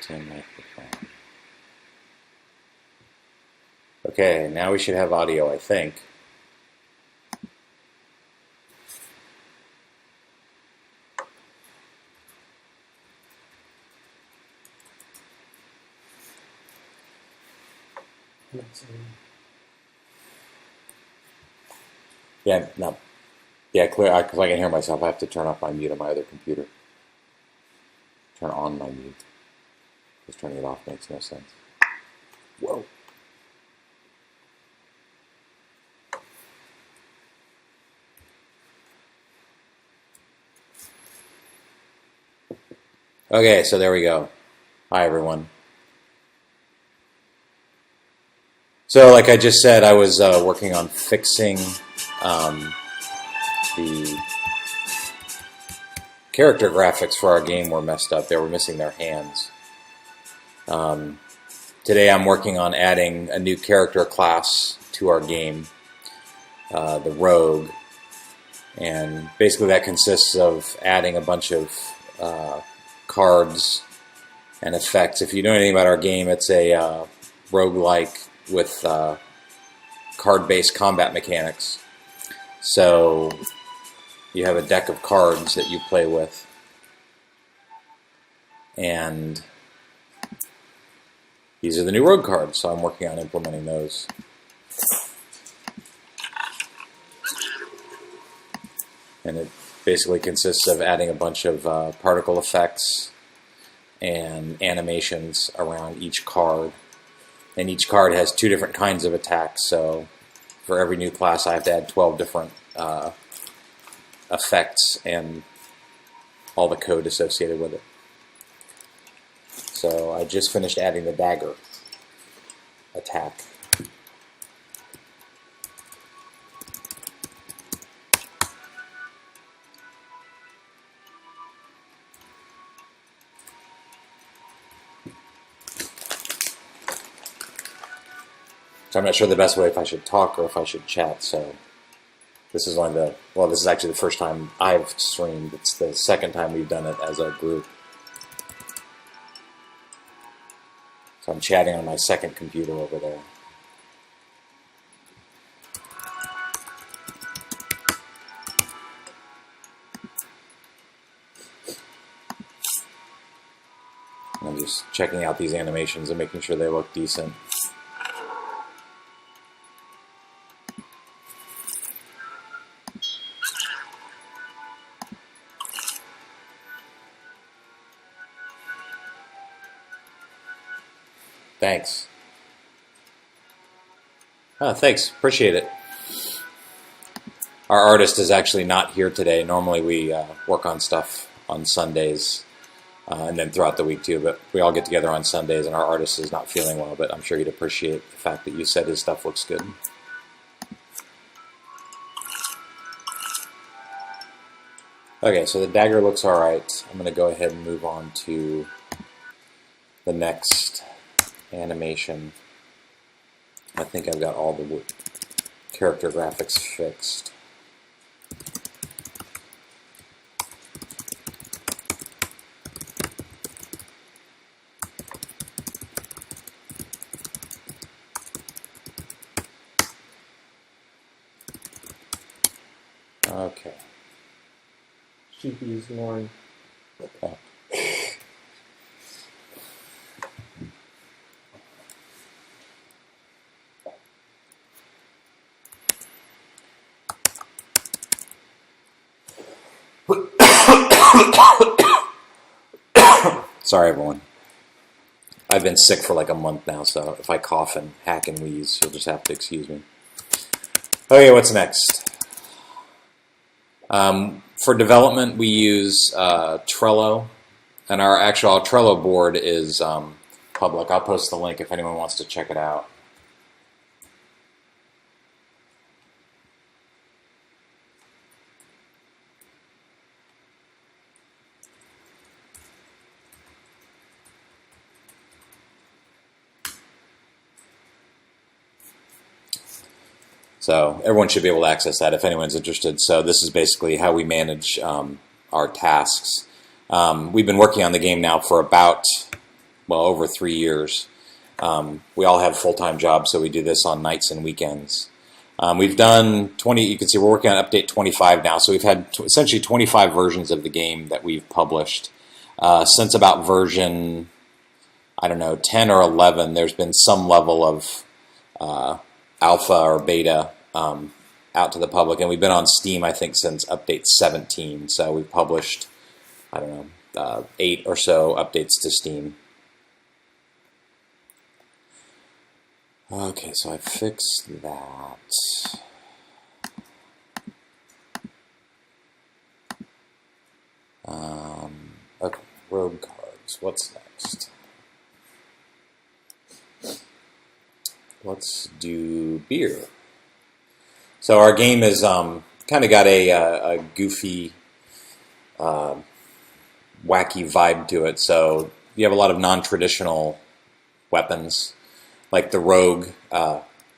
built-in microphone. Okay, now we should have audio, I think. Yeah, no. Yeah, clear. Because I can hear myself. I have to turn off my mute on my other computer. Turn on my mute. Because turning it off makes no sense. Whoa. Okay, so there we go. Hi, everyone. So, like I just said, I was working on fixing the character graphics for our game were messed up. They were missing their hands. Today I'm working on adding a new character class to our game, the Rogue. And basically that consists of adding a bunch of cards and effects. If you know anything about our game, it's a roguelike with card-based combat mechanics. So you have a deck of cards that you play with, and these are the new Rogue cards, so I'm working on implementing those. And it basically consists of adding a bunch of particle effects and animations around each card. And each card has 2 different kinds of attacks, so for every new class I have to add 12 different effects and all the code associated with it. So I just finished adding the dagger attack. So I'm not sure the best way if I should talk or if I should chat, so this is this is actually the first time I've streamed. It's the second time we've done it as a group. So I'm chatting on my second computer over there. And I'm just checking out these animations and making sure they look decent. Thanks. Oh, thanks. Appreciate it. Our artist is actually not here today. Normally we work on stuff on Sundays and then throughout the week too, but we all get together on Sundays, and our artist is not feeling well, but I'm sure he'd appreciate the fact that you said his stuff looks good. Okay, so the dagger looks alright. I'm going to go ahead and move on to the next animation. I think I've got all the character graphics fixed. Okay. GPU's Lauren. Okay. Sorry, everyone. I've been sick for like a month now, so if I cough and hack and wheeze, you'll just have to excuse me. Okay, what's next? For development, we use Trello, and our Trello board is public. I'll post the link if anyone wants to check it out. So everyone should be able to access that if anyone's interested. So this is basically how we manage our tasks. We've been working on the game now for about well, over 3 years. We all have full-time jobs, so we do this on nights and weekends. We've done 20, you can see we're working on update 25 now, so we've had essentially 25 versions of the game that we've published. Since about version, I don't know, 10 or 11, there's been some level of alpha or beta out to the public, and we've been on Steam, I think, since update 17, so we've published, I don't know, 8 or so updates to Steam. Okay, so I fixed that. Okay, road cards. What's next? Let's do beer. So our game is kind of got a goofy, wacky vibe to it. So you have a lot of non-traditional weapons. Like the rogue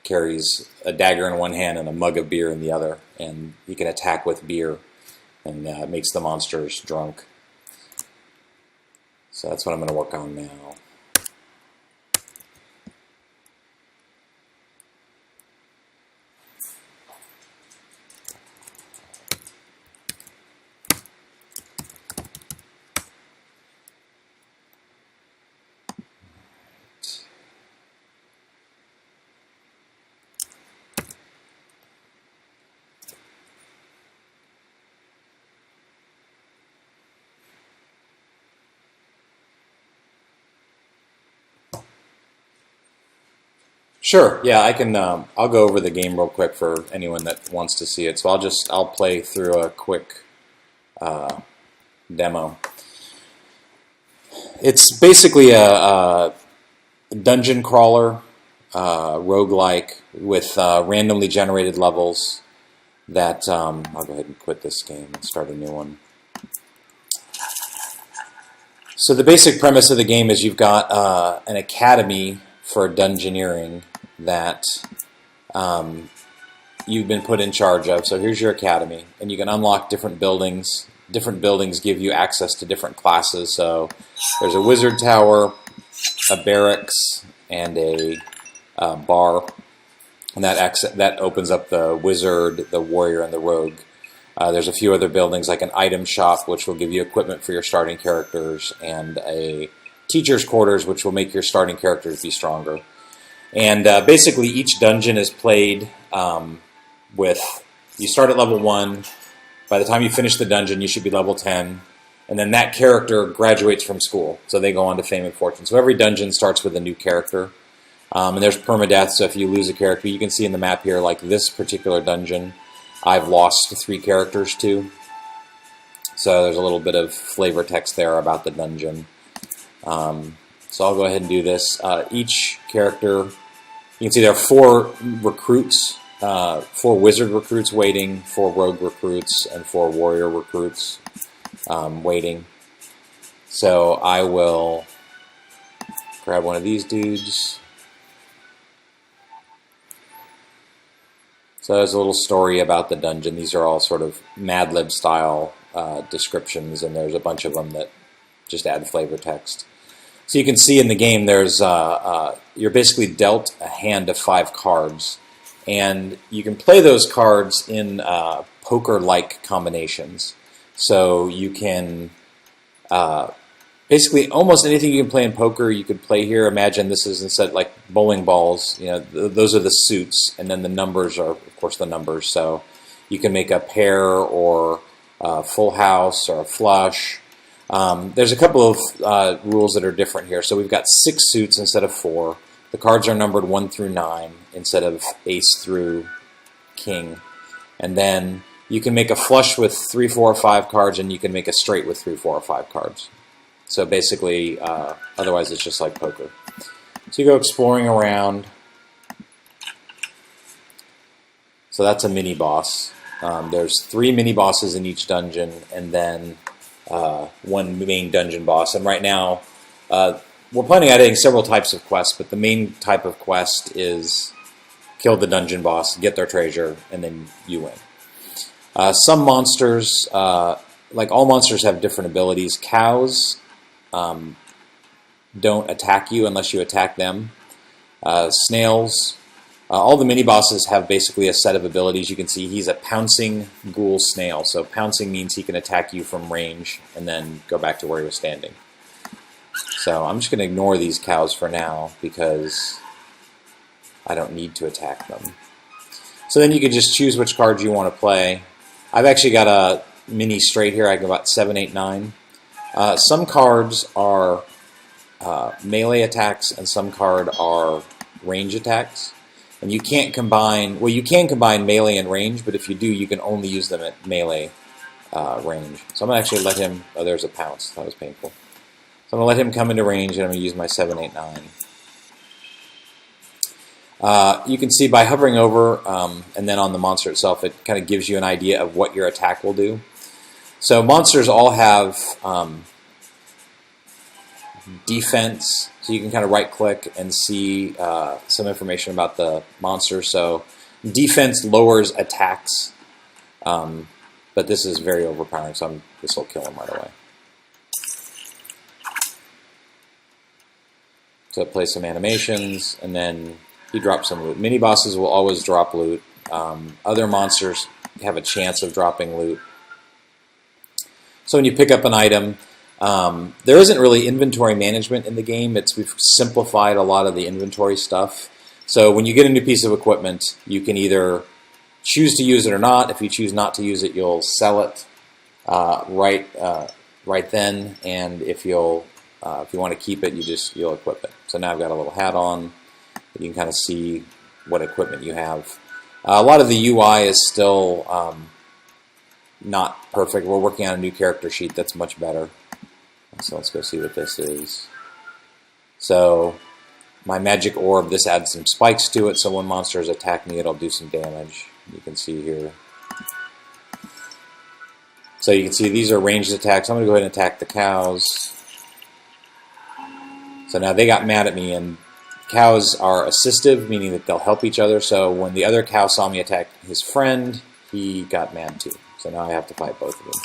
carries a dagger in one hand and a mug of beer in the other, and you can attack with beer, and it makes the monsters drunk. So that's what I'm going to work on now. Sure. Yeah, I can. I'll go over the game real quick for anyone that wants to see it. So I'll play through a quick demo. It's basically a dungeon crawler, roguelike with randomly generated levels. That I'll go ahead and quit this game and start a new one. So the basic premise of the game is you've got an academy for dungeoneering that you've been put in charge of. So here's your academy, and you can unlock different buildings. Different buildings give you access to different classes. So there's a wizard tower, a barracks, and a bar, and that opens up the wizard, the warrior, and the rogue. There's a few other buildings like an item shop, which will give you equipment for your starting characters, and a teacher's quarters, which will make your starting characters be stronger. And basically each dungeon is played with, you start at level 1, by the time you finish the dungeon you should be level 10, and then that character graduates from school, so they go on to fame and fortune. So every dungeon starts with a new character, and there's permadeath, so if you lose a character, you can see in the map here, like this particular dungeon, I've lost 3 characters to. So there's a little bit of flavor text there about the dungeon. So I'll go ahead and do this. Each character, you can see there are 4 recruits, 4 wizard recruits waiting, 4 rogue recruits, and 4 warrior recruits waiting. So I will grab one of these dudes. So there's a little story about the dungeon. These are all sort of Mad Lib style descriptions, and there's a bunch of them that just add flavor text. So you can see in the game there's you're basically dealt a hand of 5 cards, and you can play those cards in poker-like combinations. So you can basically almost anything you can play in poker you could play here. Imagine this is instead like bowling balls. You know, those are the suits, and then the numbers are, of course, the numbers. So you can make a pair or a full house or a flush. There's a couple of rules that are different here. So we've got 6 suits instead of 4. The cards are numbered 1 through 9 instead of ace through king. And then you can make a flush with 3, 4, or 5 cards, and you can make a straight with 3, 4, or 5 cards. So basically, otherwise it's just like poker. So you go exploring around. So that's a mini boss. There's 3 mini bosses in each dungeon, and then 1 main dungeon boss. And right now, we're planning on adding several types of quests, but the main type of quest is kill the dungeon boss, get their treasure, and then you win. Some monsters, like all monsters, have different abilities. Cows don't attack you unless you attack them. Snails, all the mini-bosses have basically a set of abilities. You can see he's a pouncing ghoul snail. So pouncing means he can attack you from range and then go back to where he was standing. So I'm just going to ignore these cows for now because I don't need to attack them. So then you can just choose which cards you want to play. I've actually got a mini straight here. I got about 7, 8, 9. Some cards are melee attacks and some cards are range attacks. And you can't combine, well, you can combine melee and range, but if you do, you can only use them at melee range. So I'm going to actually let him, oh, there's a pounce. That was painful. So I'm going to let him come into range, and I'm going to use my 7, 8, 9. You can see by hovering over and then on the monster itself, it kind of gives you an idea of what your attack will do. So monsters all have defense, so you can kind of right-click and see some information about the monster. So defense lowers attacks, but this is very overpowering, so this will kill him right away. So it plays some animations, and then he drops some loot. Mini-bosses will always drop loot. Other monsters have a chance of dropping loot. So when you pick up an item, there isn't really inventory management in the game. We've simplified a lot of the inventory stuff. So when you get a new piece of equipment, you can either choose to use it or not. If you choose not to use it, you'll sell it right then. And if you want to keep it, you'll equip it. So now I've got a little hat on. You can kind of see what equipment you have. A lot of the UI is still not perfect. We're working on a new character sheet that's much better. So let's go see what this is. So my magic orb, this adds some spikes to it, so when monsters attack me, it'll do some damage. You can see here. So you can see these are ranged attacks. I'm going to go ahead and attack the cows. So now they got mad at me, and cows are assistive, meaning that they'll help each other. So when the other cow saw me attack his friend, he got mad too. So now I have to fight both of them.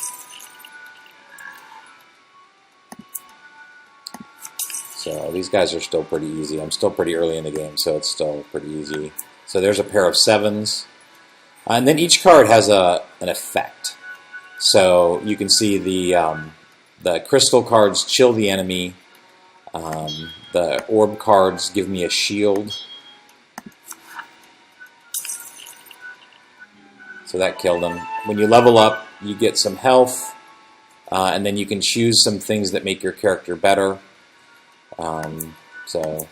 So these guys are still pretty easy. I'm still pretty early in the game, so it's still pretty easy. So there's a pair of 7s. And then each card has an effect. So you can see the crystal cards chill the enemy. The orb cards give me a shield. So that killed him. When you level up, you get some health. And then you can choose some things that make your character better. So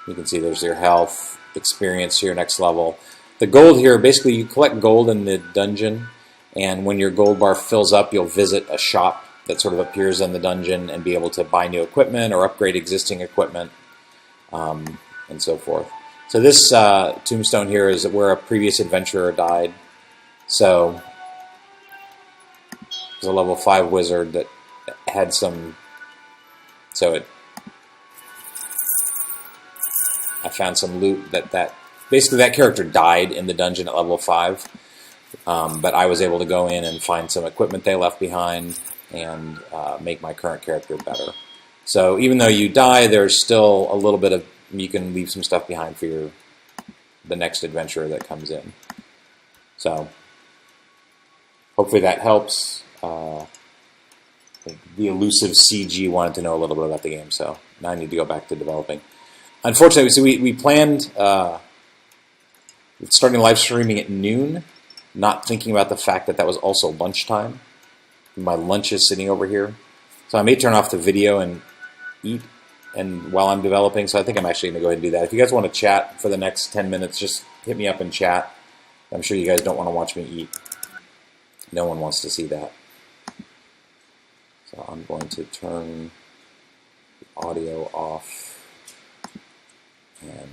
you can see there's your health, experience here, next level. The gold here, basically you collect gold in the dungeon, and when your gold bar fills up, you'll visit a shop that sort of appears in the dungeon and be able to buy new equipment or upgrade existing equipment, and so forth. So this tombstone here is where a previous adventurer died. So there's a level 5 wizard that had some... I found some loot basically that character died in the dungeon at level 5, but I was able to go in and find some equipment they left behind and make my current character better. So even though you die, there's still a little bit of, you can leave some stuff behind for the next adventurer that comes in. So hopefully that helps. The elusive CG wanted to know a little bit about the game, so now I need to go back to developing. Unfortunately, so we planned starting live streaming at noon, not thinking about the fact that that was also lunchtime. My lunch is sitting over here. So I may turn off the video and eat while I'm developing, so I think I'm actually going to go ahead and do that. If you guys want to chat for the next 10 minutes, just hit me up in chat. I'm sure you guys don't want to watch me eat. No one wants to see that. So I'm going to turn the audio off and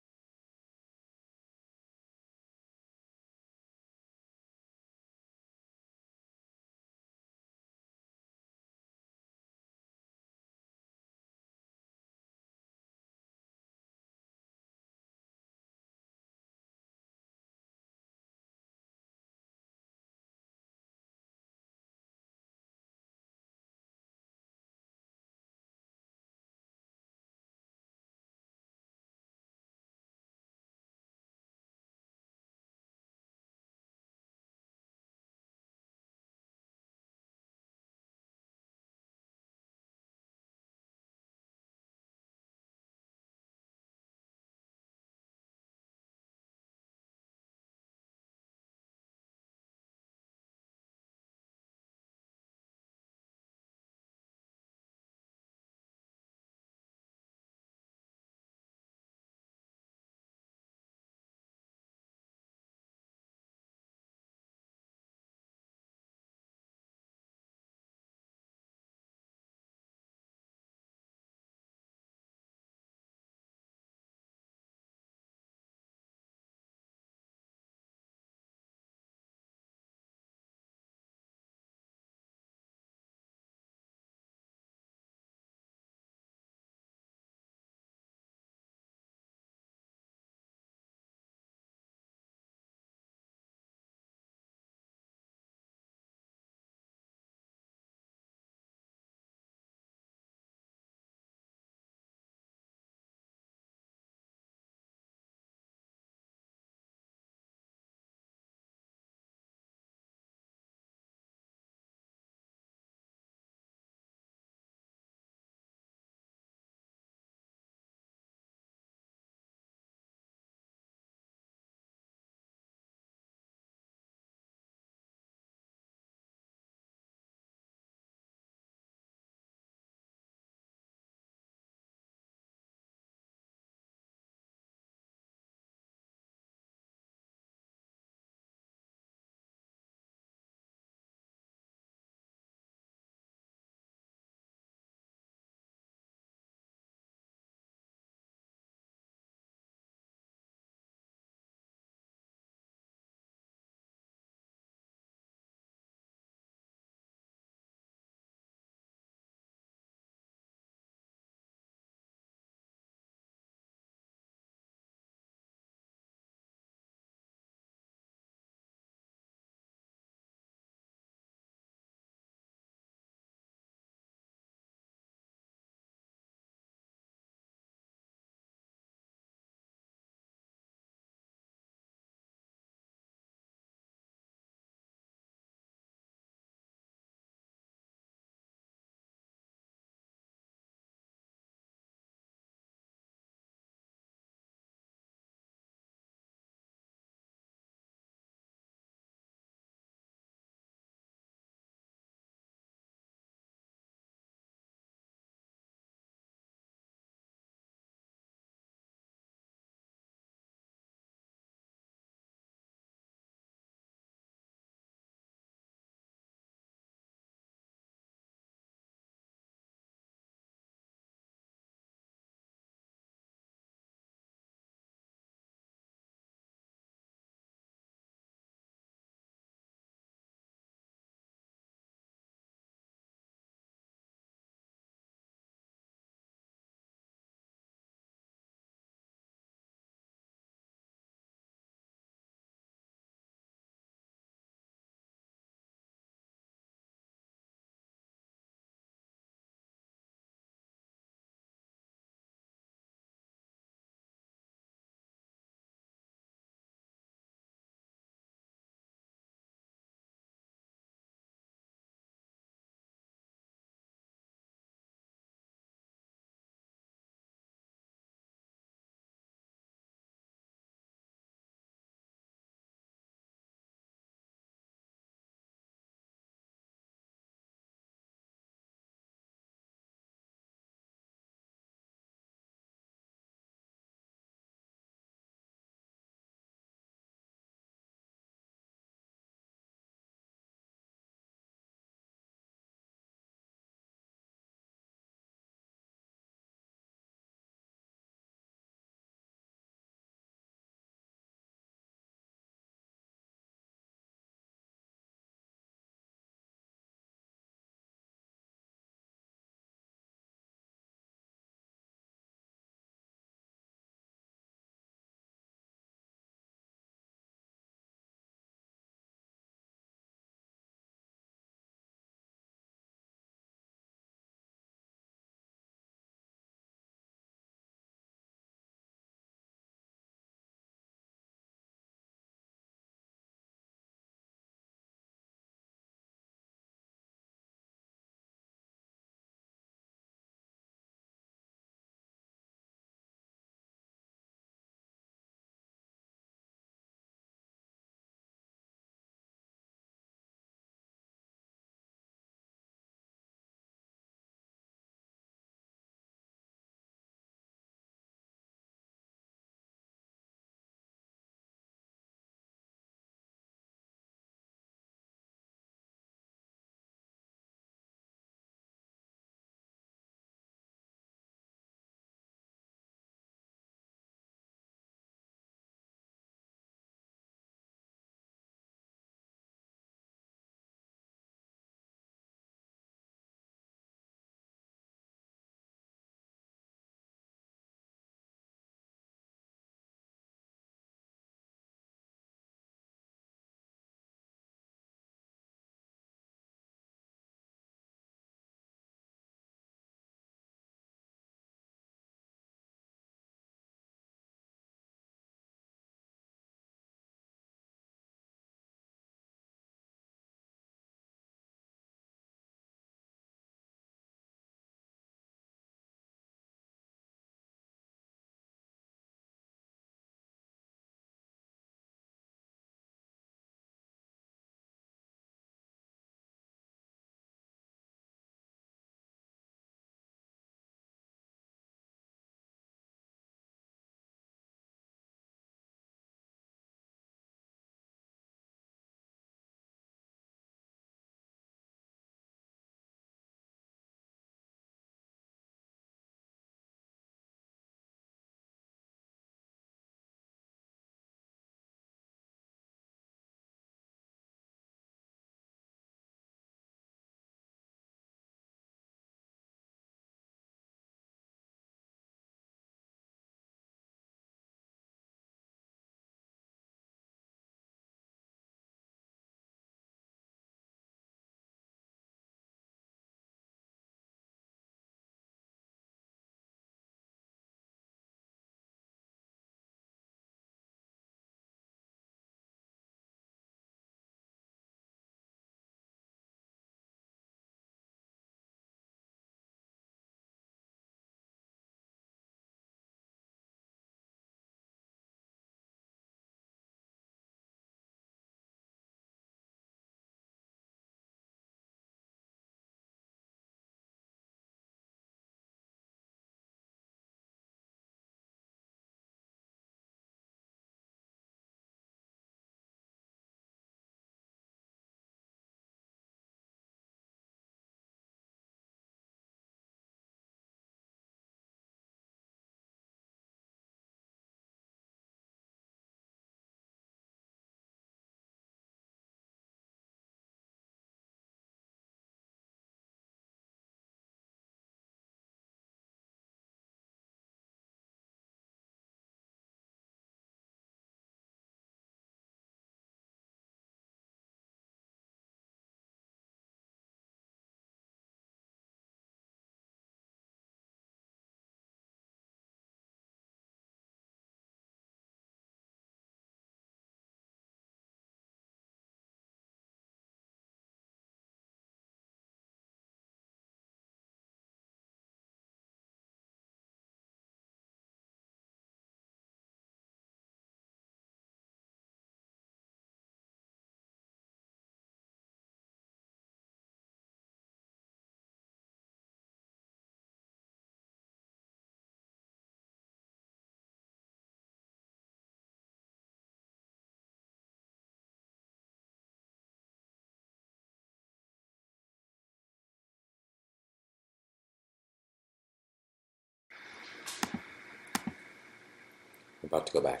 about to go back.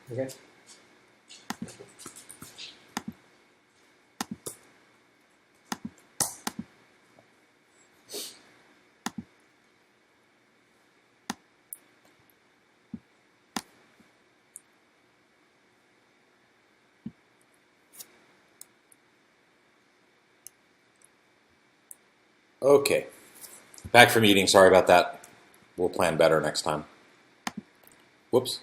Okay. Okay. Back from eating. Sorry about that. We'll plan better next time. Whoops.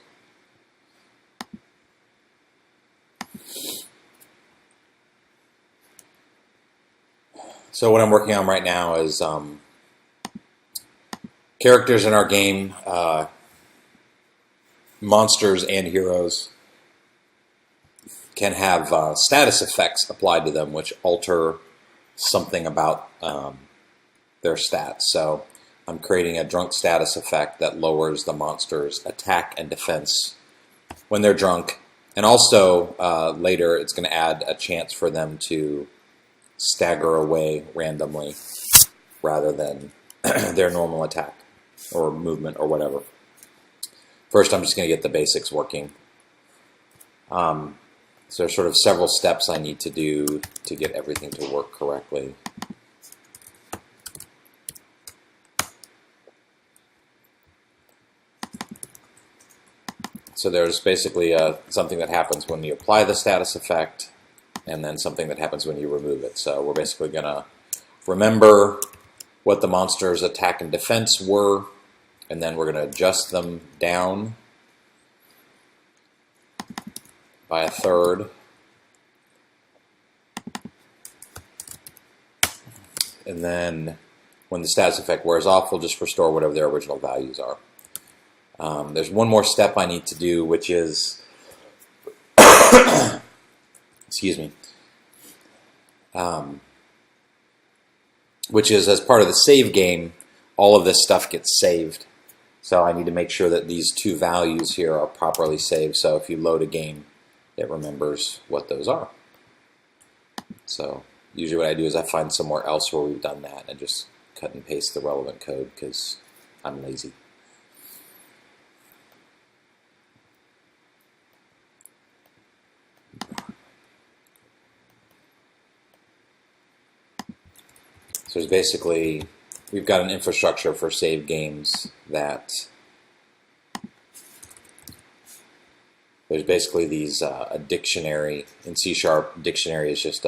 So what I'm working on right now is characters in our game, monsters and heroes, can have status effects applied to them, which alter something about their stats. So I'm creating a drunk status effect that lowers the monster's attack and defense when they're drunk. And also, later, it's going to add a chance for them to stagger away randomly rather than their normal attack or movement or whatever. First, I'm just going to get the basics working. So there's sort of several steps I need to do to get everything to work correctly. So there's basically something that happens when you apply the status effect, and then something that happens when you remove it. So we're basically going to remember what the monster's attack and defense were, and then we're going to adjust them down by a third. And then when the status effect wears off, we'll just restore whatever their original values are. There's one more step I need to do, which is, excuse me, which is as part of the save game, all of this stuff gets saved. So I need to make sure that these two values here are properly saved. So if you load a game, it remembers what those are. So usually what I do is I find somewhere else where we've done that and just cut and paste the relevant code because I'm lazy. So there's basically, we've got an infrastructure for save games that there's basically these, a dictionary. In C#, dictionary is just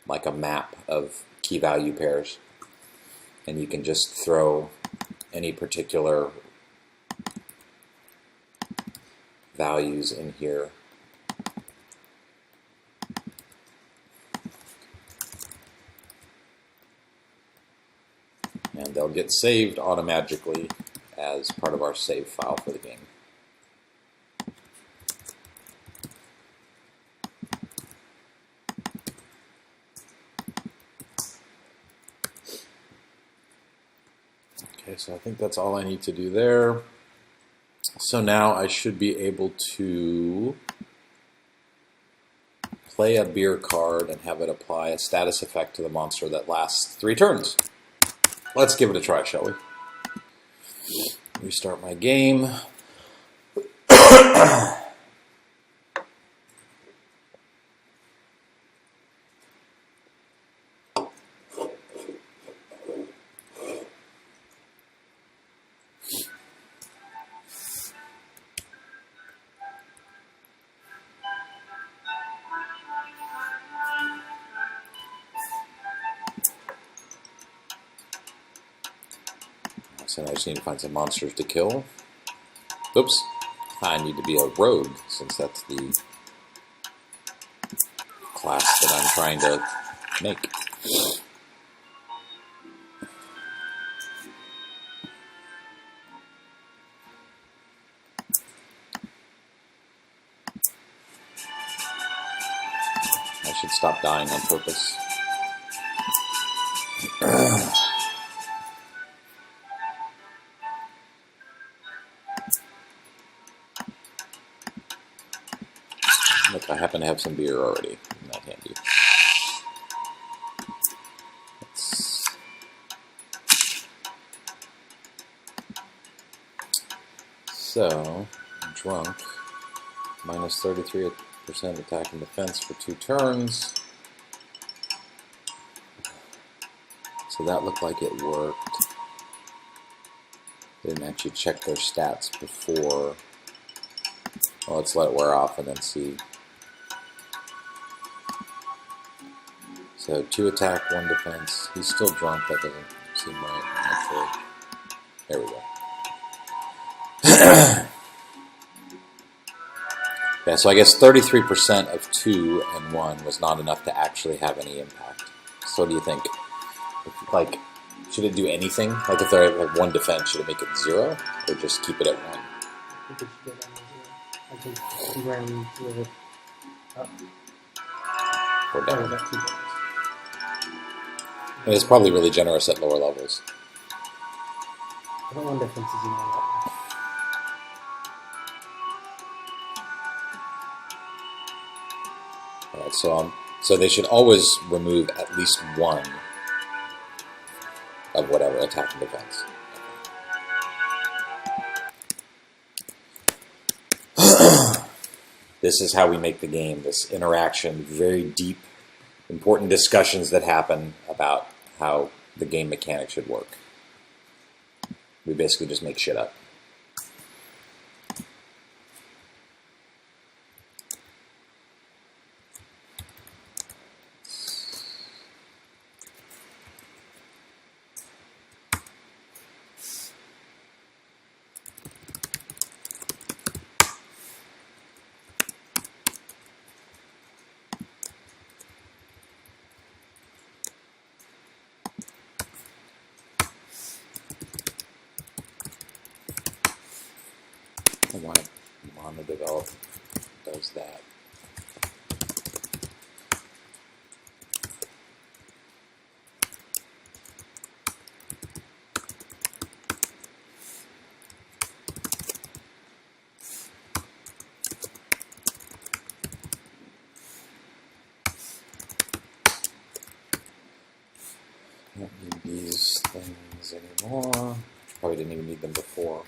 like a map of key value pairs. And you can just throw any particular values in here. And they'll get saved automatically as part of our save file for the game. Okay, so I think that's all I need to do there. So now I should be able to play a beer card and have it apply a status effect to the monster that lasts 3 turns. Let's give it a try, shall we? Restart my game. So I just need to find some monsters to kill. Oops. I need to be a rogue, since that's the class that I'm trying to make. I should stop dying on purpose. Look, I happen to have some beer already. Isn't that handy? So, I'm drunk. Minus 33% attack and defense for 2 turns. So that looked like it worked. They didn't actually check their stats before. Well, let's let it wear off and then see. So 2 attack, 1 defense. He's still drunk. That doesn't seem right, actually. There we go. Yeah, so I guess 33% of 2 and 1 was not enough to actually have any impact. So what do you think? Like, should it do anything? Like if they have 1 defense, should it make it 0? Or just keep it at 1? I think it should go down to 0. I think he ran with it up. Or Oh, down? that's 2 points. And it's probably really generous at lower levels. I don't want differences in all that. Alright, so they should always remove at least 1 of whatever attack and defense. This is how we make the game, this interaction, very deep, important discussions that happen about how the game mechanics should work. We basically just make shit up. I want to mono-develop does that. Don't need these things anymore. Probably didn't even need them before.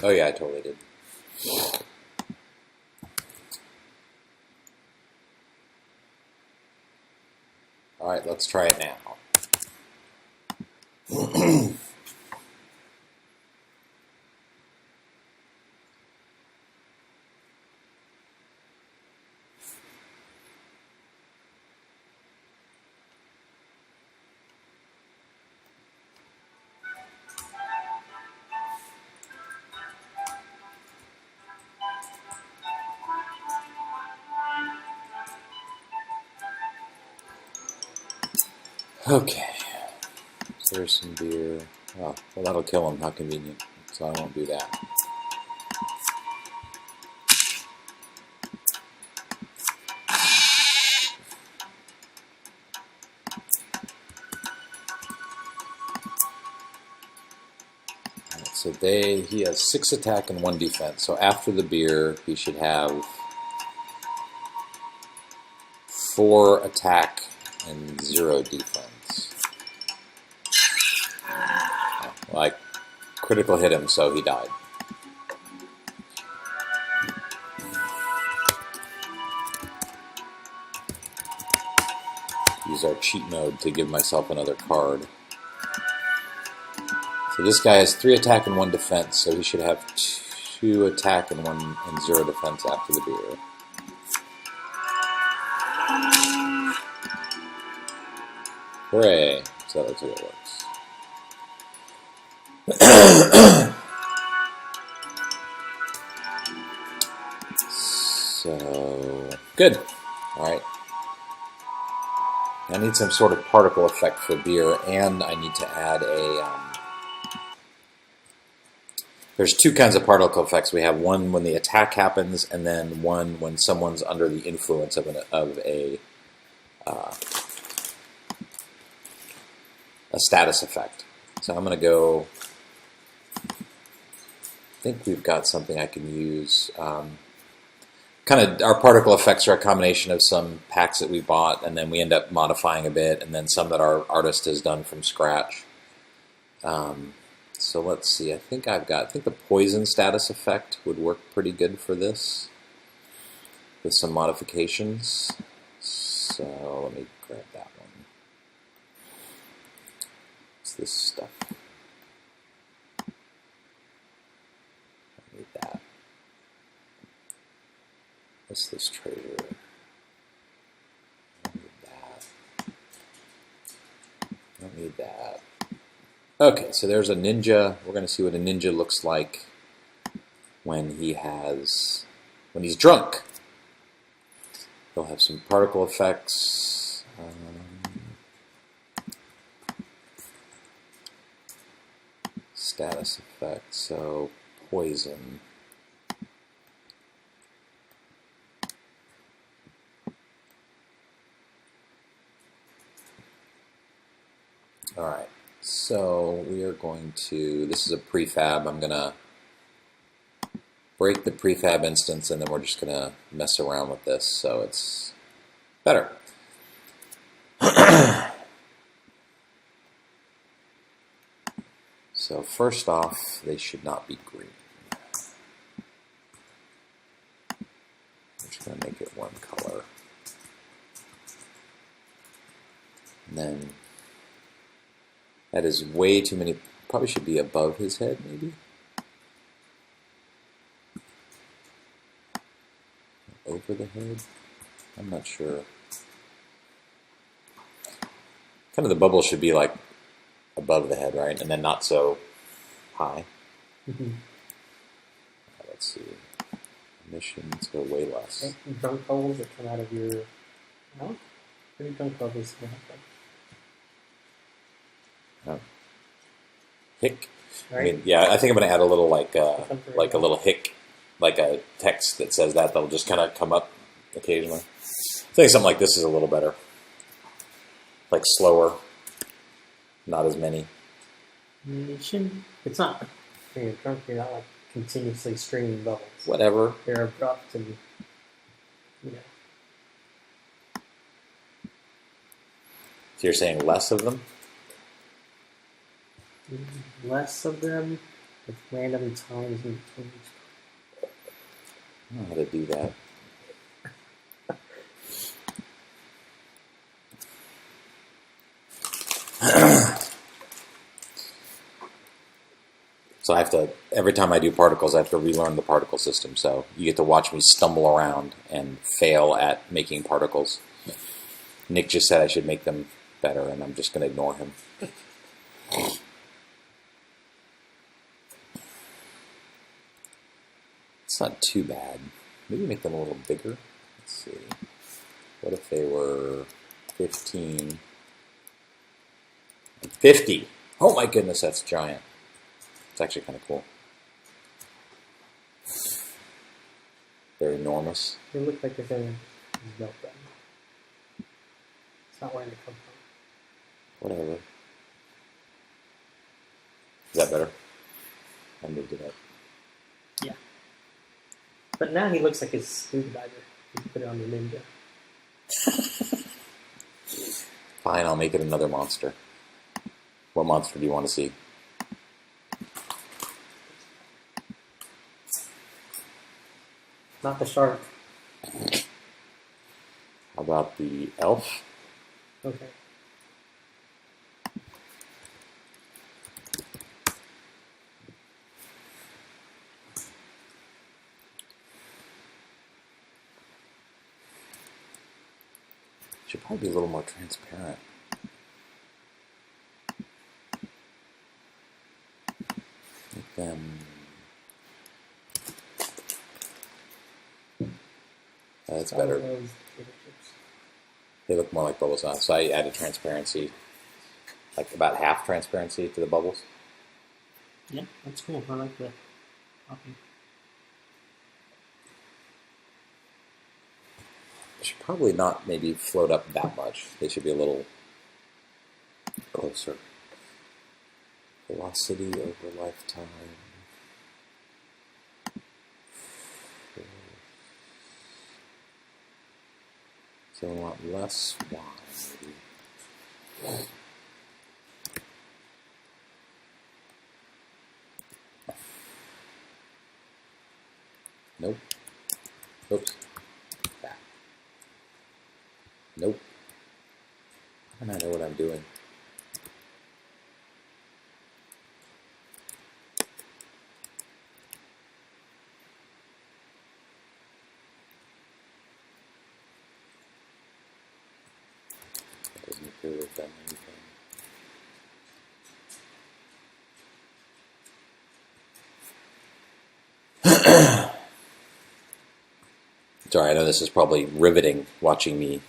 Oh yeah, I totally did. Alright, let's try it now. Okay, so there's some beer. Oh, well, that'll kill him. How convenient. So I won't do that. Alright, so he has 6 attack and 1 defense. So after the beer, he should have 4 attack and 0 defense. Well, I critical hit him, so he died. Use our cheat mode to give myself another card. So this guy has 3 attack and 1 defense, so he should have 2 attack and 0 defense after the beer. Hooray! So that looks like it works. So, good. Alright. I need some sort of particle effect for beer, and I need to add a... There's 2 kinds of particle effects. We have one when the attack happens, and then one when someone's under the influence of a status effect. So I'm going to go... I think we've got something I can use. Kind of, our particle effects are a combination of some packs that we bought, and then we end up modifying a bit, and then some that our artist has done from scratch. So let's see. I think the poison status effect would work pretty good for this with some modifications. So let me grab that one. What's this stuff? I need that. What's this treasure? I don't need that. I don't need that. Okay, so there's a ninja. We're going to see what a ninja looks like when he's drunk. He'll have some particle effects. Status effect, so poison. Alright, so we are going to, this is a prefab. I'm going to break the prefab instance and then we're just going to mess around with this so it's better. So first off, they should not be green. I'm just going to make it one color. And then that is way too many. Probably should be above his head, maybe. Over the head? I'm not sure. Kind of the bubble should be like above the head, right? And then not so high. Mm-hmm. Let's see. Emissions go way less. Drunk bubbles that come out of your mouth? Pretty drunk bubbles can happen. Oh. Hick. Right? I mean, yeah, I think I'm going to add a little like a little hick, like a text that says that'll just kind of come up occasionally. I think something like this is a little better, like slower, not as many. You shouldn't. It's not. When you're drunk, you're not like continuously streaming bubbles. Whatever. They're abrupt and So you're saying less of them? less of them with random times in between. I don't know how to do that. So I have to, every time I do particles, I have to relearn the particle system. So you get to watch me stumble around and fail at making particles. Nick just said I should make them better, and I'm just going to ignore him. It's not too bad. Maybe make them a little bigger. Let's see. What if they were 15? 50! Oh my goodness, that's giant. It's actually kind of cool. They're enormous. They look like they're going to melt them. It's not where they come from. Whatever. Is that better? I moved it up. Yeah. But now he looks like his scuba diver. You can put it on the ninja. Fine, I'll make it another monster. What monster do you want to see? Not the shark. How about the elf? Okay. Should probably be a little more transparent. Make them... that's better. They look more like bubbles now. So I added transparency, like about half transparency to the bubbles. Yeah, that's cool. I like that. Okay. They should probably not maybe float up that much. They should be a little closer. Velocity over lifetime. So we want less Y. Nope. Oops. Back. Nope. I don't know what I'm doing. It doesn't appear to have done anything. Sorry, I know this is probably riveting watching me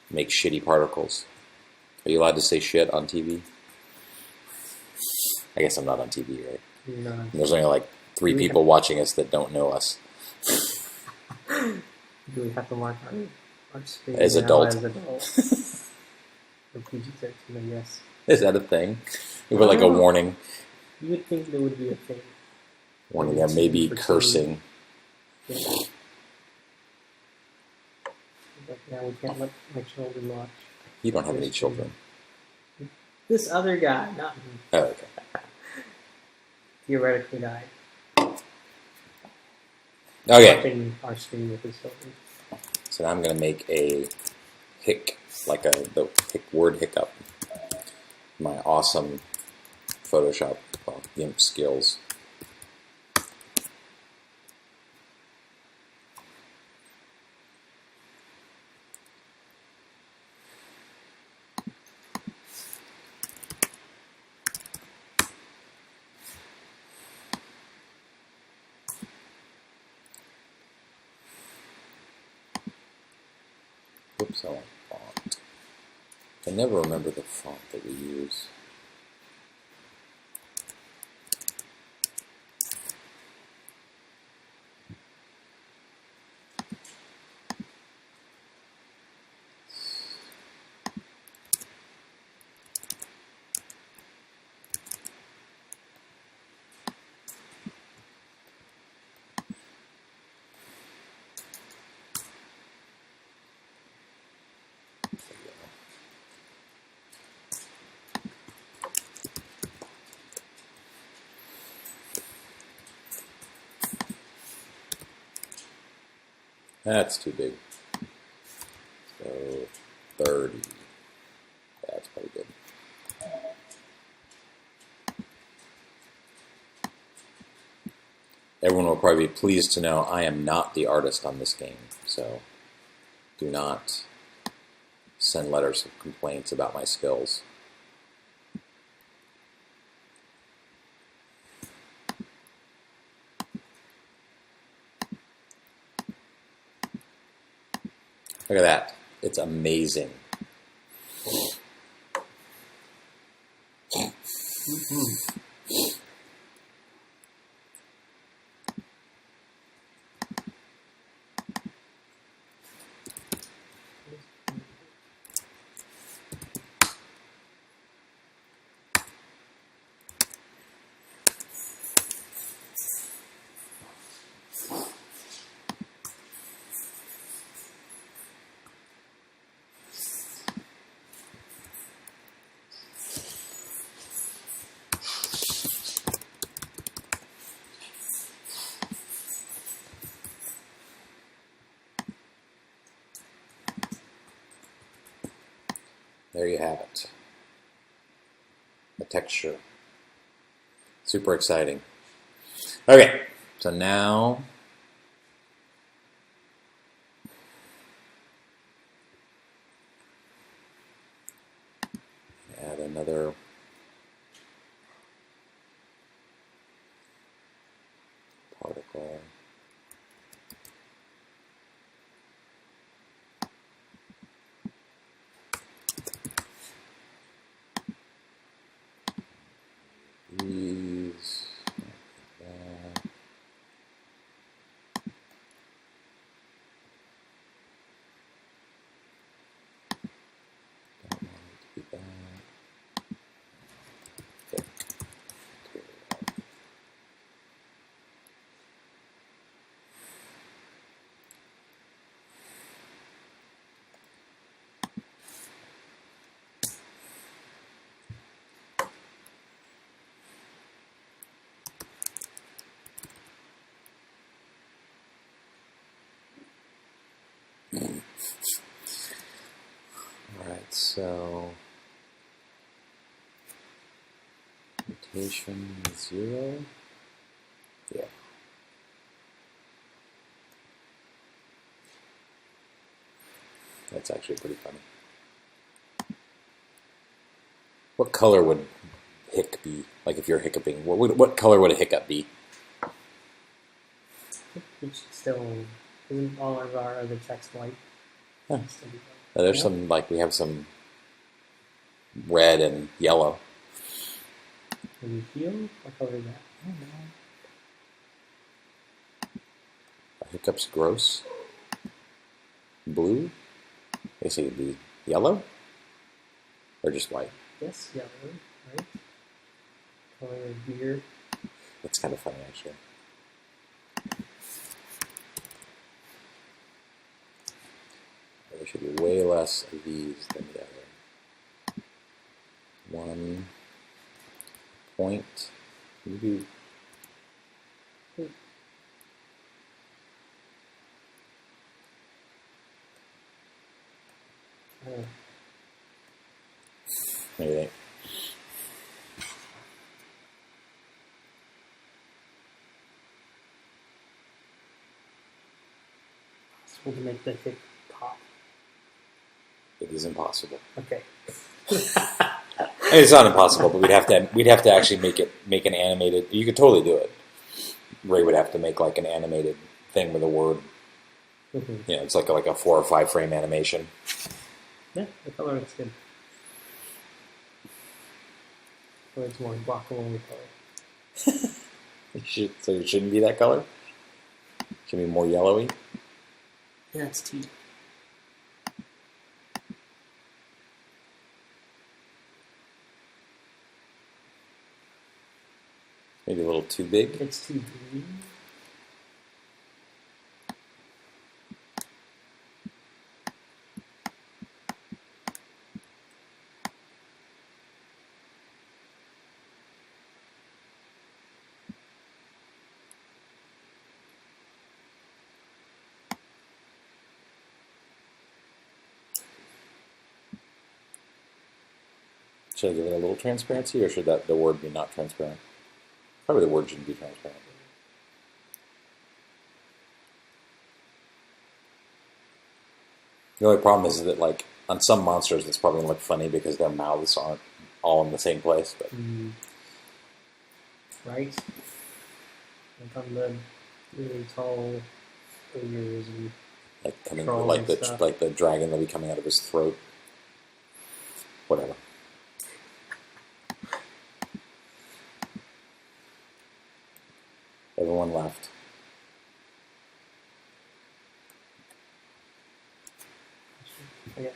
make shitty particles. Are you allowed to say shit on TV? I guess I'm not on TV, right? No. There's only like 3 people watching us that don't know us. Do we have to mark our screen As now adult. as adult? Or PG-13, I guess. Is that a thing? We put like a warning. You would think there would be a thing. Warning there may be cursing. Yeah. But now we can't let my children watch. You don't have any children. This other guy, not me. Oh, okay. Theoretically died. Okay. Watching our screen with his children. So now I'm going to make a hic, like the word hiccup. My awesome Photoshop GIMP skills. Oops, I want font. I never remember the font that we use. That's too big. So 30. That's pretty good. Everyone will probably be pleased to know I am not the artist on this game, so do not send letters of complaints about my skills. Look at that. It's amazing. There you have it. The texture. Super exciting. Okay, so now add another particle. These, that. Don't want it to be that. Thick. So rotation 0. Yeah. That's actually pretty funny. What color would hic be? Like if you're hiccuping, what color would a hiccup be? Which still isn't all of our other text white. Huh. Still be white. There's Yeah. some, like we have some red and yellow. Maybe teal? What color is that? I don't know. A hiccup's gross. Blue? I guess it would be yellow? Or just white? Yes, yellow, right? Color of beer. That's kind of funny, actually. There should be way less of these than the other. 1 point. Maybe. Oh, What do you think? possible to make the hic pop. It is impossible. Okay. I mean, it's not impossible, but we'd have to actually make an animated. You could totally do it. Ray would have to make like an animated thing with a word. Mm-hmm. You know, it's like a 4 or 5 frame animation. Yeah, the color looks good. Or it's more guacamole color. So it shouldn't be that color. It should be more yellowy. Yeah, it's tea. Maybe a little too big. It's too green. Should I give it a little transparency, or should the word be not transparent? Probably the word shouldn't be transparent. The only problem is that, like, on some monsters, it's probably going to look funny because their mouths aren't all in the same place. But Right? Like on the really tall ogres and like coming, Trolls like and the stuff. like the dragon will be coming out of his throat. Whatever. Everyone left. yeah.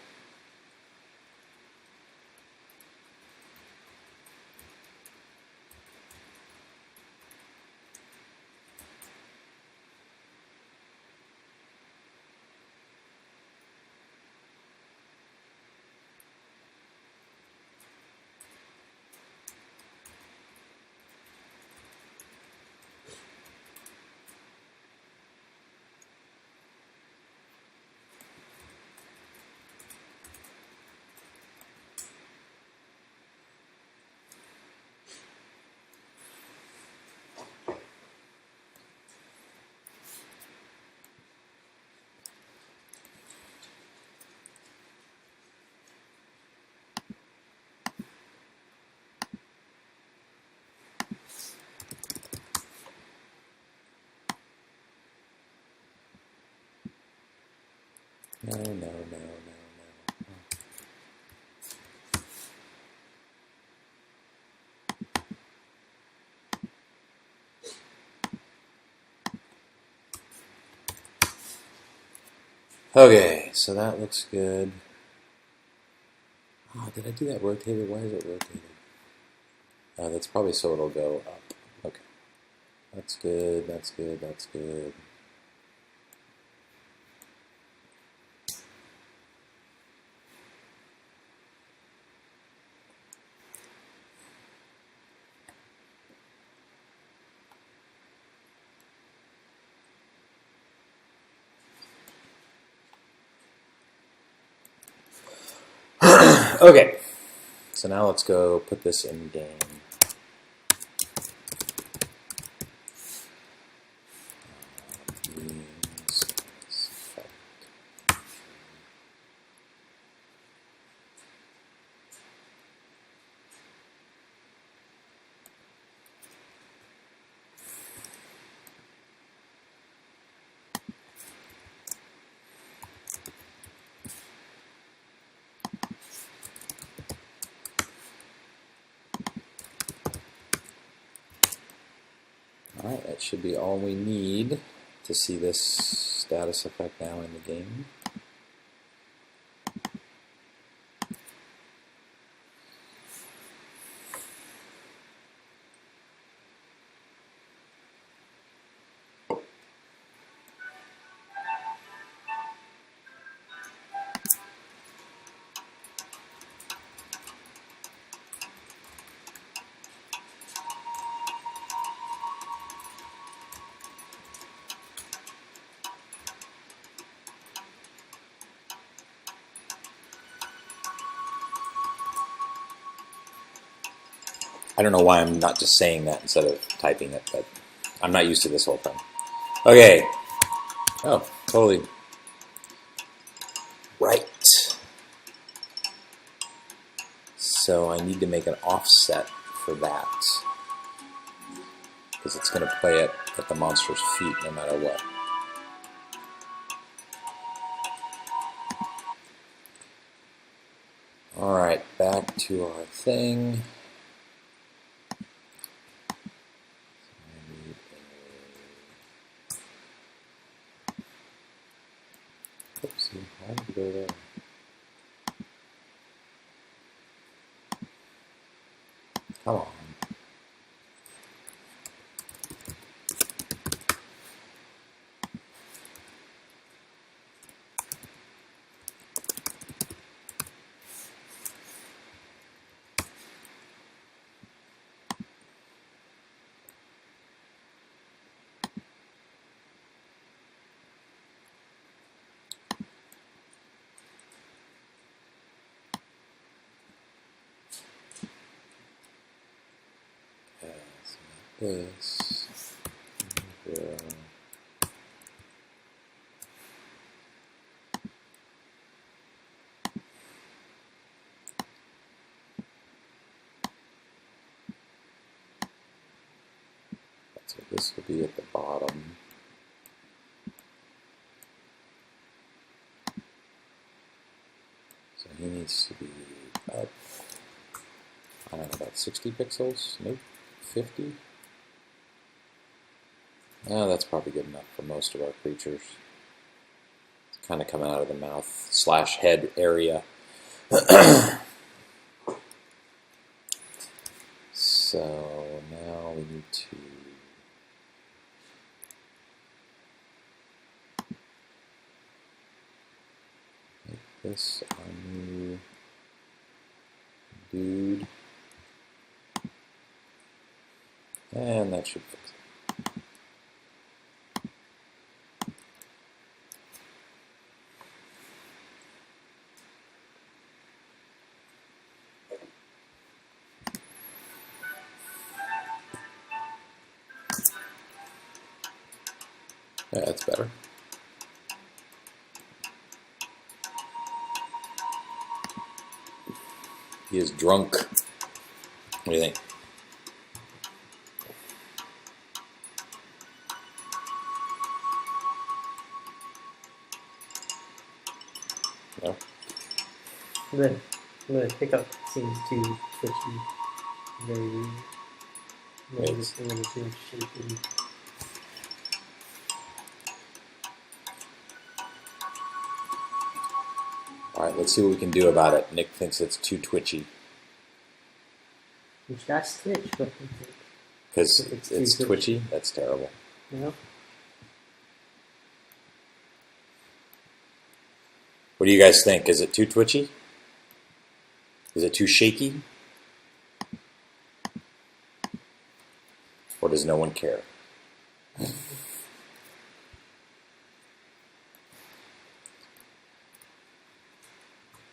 No. Okay, so that looks good. Oh, did I do that rotated? Why is it rotated? That's probably so it'll go up. Okay. That's good, that's good, that's good. Okay, so now let's go put this in game. Alright, that should be all we need to see this status effect now in the game. I don't know why I'm not just saying that instead of typing it, but I'm not used to this whole thing. Okay. Oh, totally. Right. So I need to make an offset for that, because it's going to play it at the monster's feet no matter what. Alright, back to our thing. Oopsie, why did it go there? Come on. This. Yeah. So this will be at the bottom. So he needs to be up, I don't know, about 60 pixels? Nope, 50? Yeah, that's probably good enough for most of our creatures. It's kind of coming out of the mouth / head area. So now we need to make this our new dude. And that should fix it. Yeah, that's better. He is drunk. What do you think? No? The hiccup seems too twitchy. Very. Maybe just a little too shaky. Alright, let's see what we can do about it. Nick thinks it's too twitchy. Which that's twitch, but Because it's twitchy? That's terrible. you know? What do you guys think? Is it too twitchy? Is it too shaky? Or does no one care?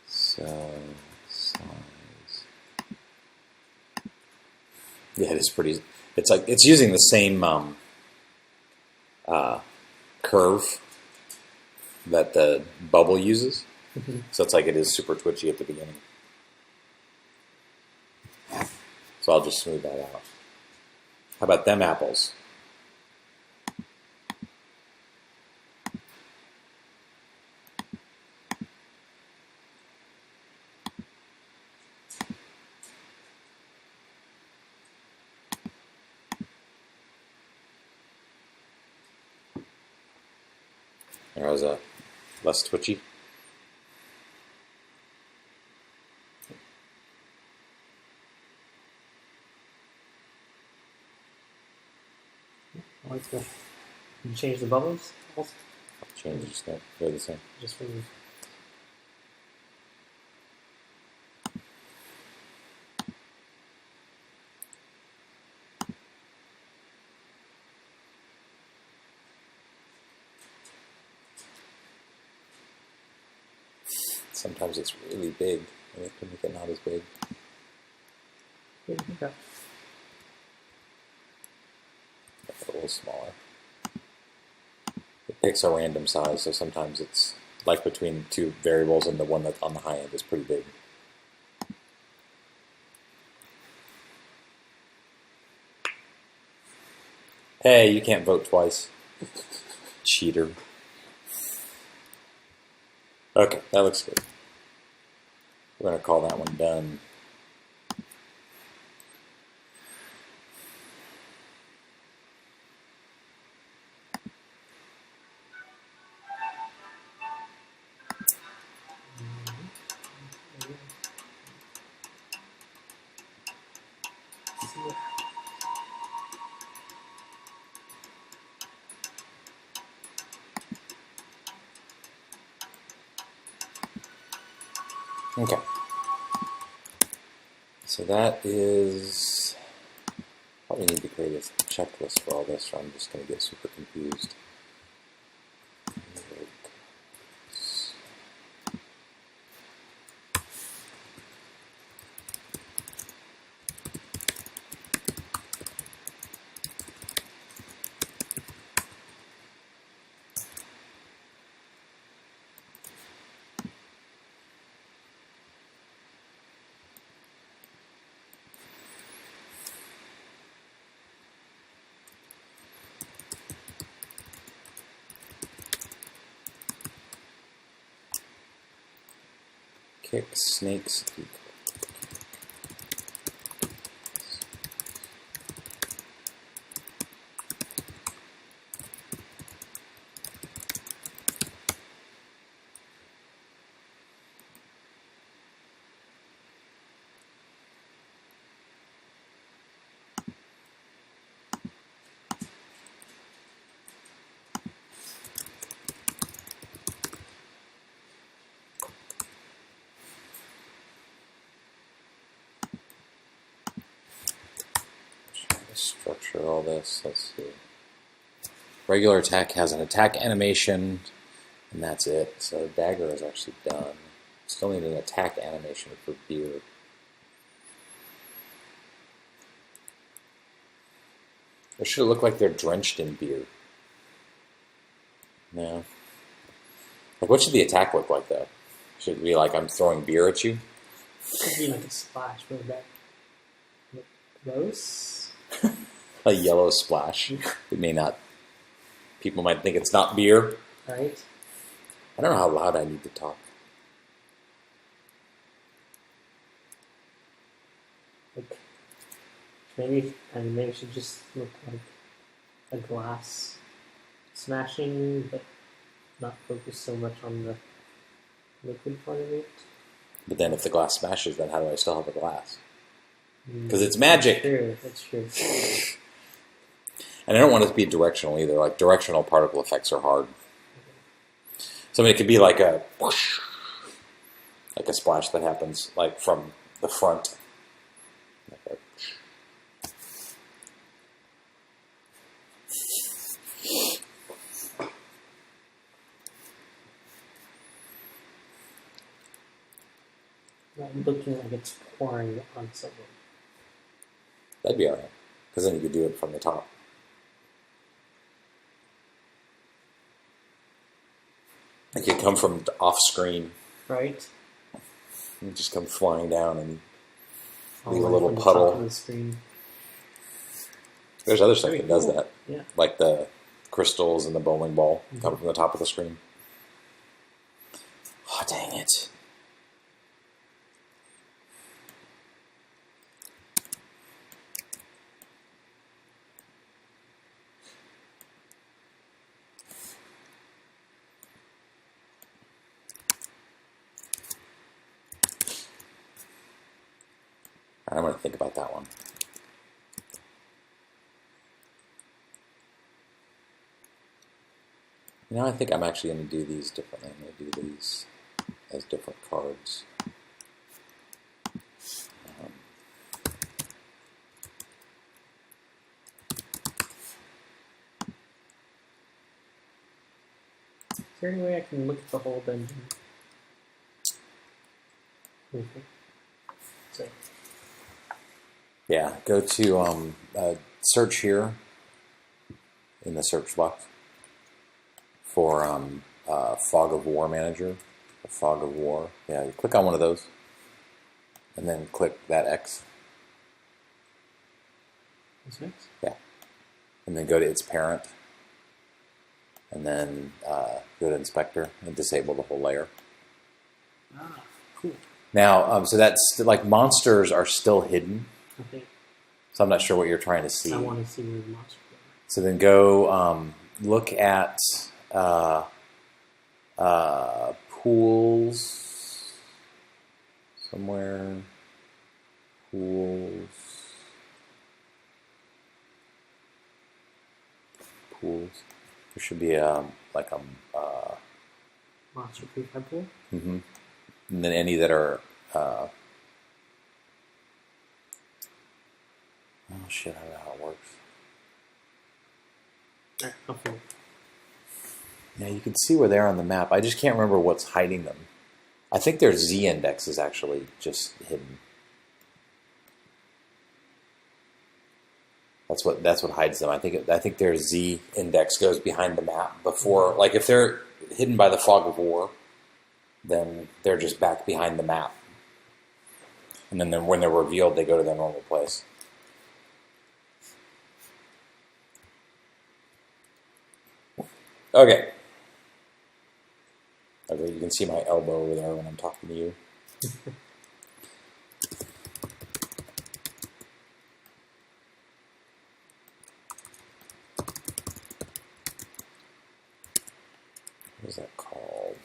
So, Yeah, it is pretty. It's like it's using the same curve that the bubble uses, so it's like it is super twitchy at the beginning. So I'll just smooth that out. How about them apples? Or was that less twitchy? Let's go. You change the bubbles? Also? Change just that. They're the same. Just remove. Sometimes it's really big, and it can make it not as big. Yeah, okay. Make it a little smaller. It picks a random size, so sometimes it's like between two variables, and the one that's on the high end is pretty big. Hey, you can't vote twice. Cheater. Okay, that looks good. We're going to call that one done. Okay. So that is... Probably need to create a checklist for all this, or I'm just going to get super confused. Kick snakes. Structure all this. Let's see. Regular attack has an attack animation, and that's it. So dagger is actually done. Still need an attack animation for beer. Or should it look like they're drenched in beer? No. Like, what should the attack look like, though? Should it be like I'm throwing beer at you? Could be like a splash. Would that look gross? A yellow splash. It may not. People might think it's not beer. Right? I don't know how loud I need to talk. Like, maybe it should just look like a glass smashing, but not focus so much on the liquid part of it. But then if the glass smashes, then how do I still have a glass? Because it's magic. That's true. And I don't want it to be directional either. Like, directional particle effects are hard. So I mean, it could be like a whoosh, like a splash that happens like from the front. Like Not looking like it's pouring on someone. That'd be alright. Because then you could do it from the top. It could come from off screen. Right? And just come flying down and All leave a the way little from the puddle. top of the screen. There's other stuff Very that does cool. that. Yeah. Like the crystals and the bowling ball Mm-hmm. come from the top of the screen. Oh, dang it. I'm going to think about that one. You know, I think I'm actually going to do these differently. I'm going to do these as different cards. Is there any way I can look at the whole dungeon? Okay. So, Yeah, go to search here in the search box for Fog of War Manager. Or Fog of War. Yeah, you click on one of those and then click that X. what's next? Yeah. And then go to its parent. And then go to Inspector and disable the whole layer. Ah, cool. Now, so that's like monsters are still hidden. Okay. So I'm not sure what you're trying to see. I want to see where the monsters are. So then go look at pools somewhere. Pools. There should be Monster prefab pool? mm-hmm. And then any that are oh shit, I don't know how it works. Alright, I'll figure it. Yeah, you can see where they are on the map. I just can't remember what's hiding them. I think their Z index is actually just hidden. That's what hides them. I think their Z index goes behind the map before. Like if they're hidden by the Fog of War, then they're just back behind the map. And then when they're revealed, they go to their normal place. Okay. Okay, you can see my elbow over there when I'm talking to you. What is that called?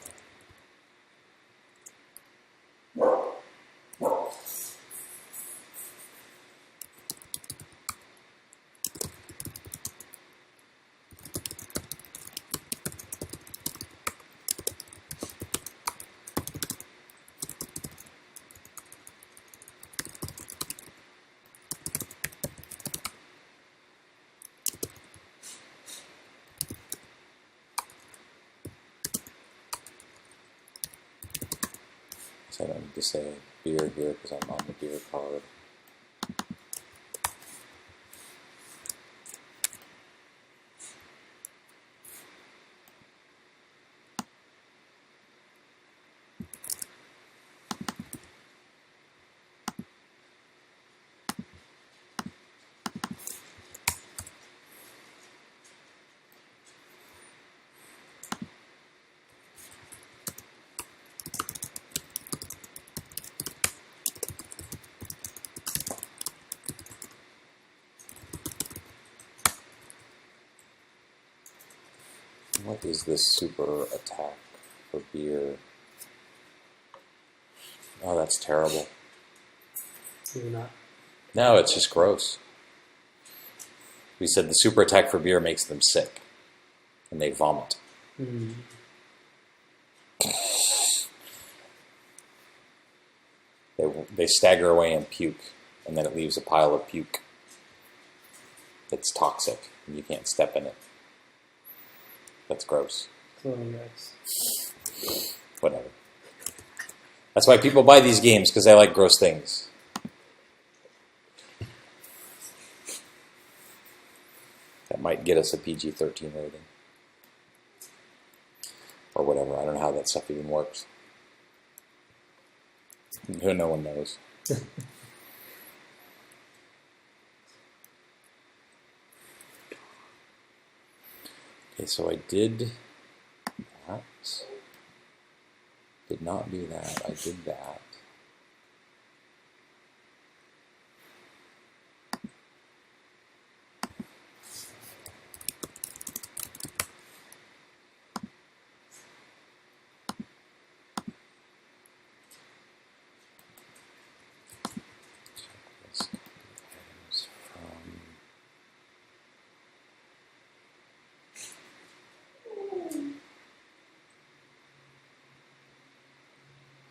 So I don't need to say beer here because I'm on the beer card. What is this super attack for beer? Oh, that's terrible. Maybe not. No, it's just gross. We said the super attack for beer makes them sick. And they vomit. Hmm. They stagger away and puke. And then it leaves a pile of puke. It's toxic. And you can't step in it. That's gross. So nice. Whatever. That's why people buy these games, because they like gross things. might get us a PG-13 rating. Or whatever. I don't know how that stuff even works. No one knows. Okay, so I did that. Did not do that. I did that.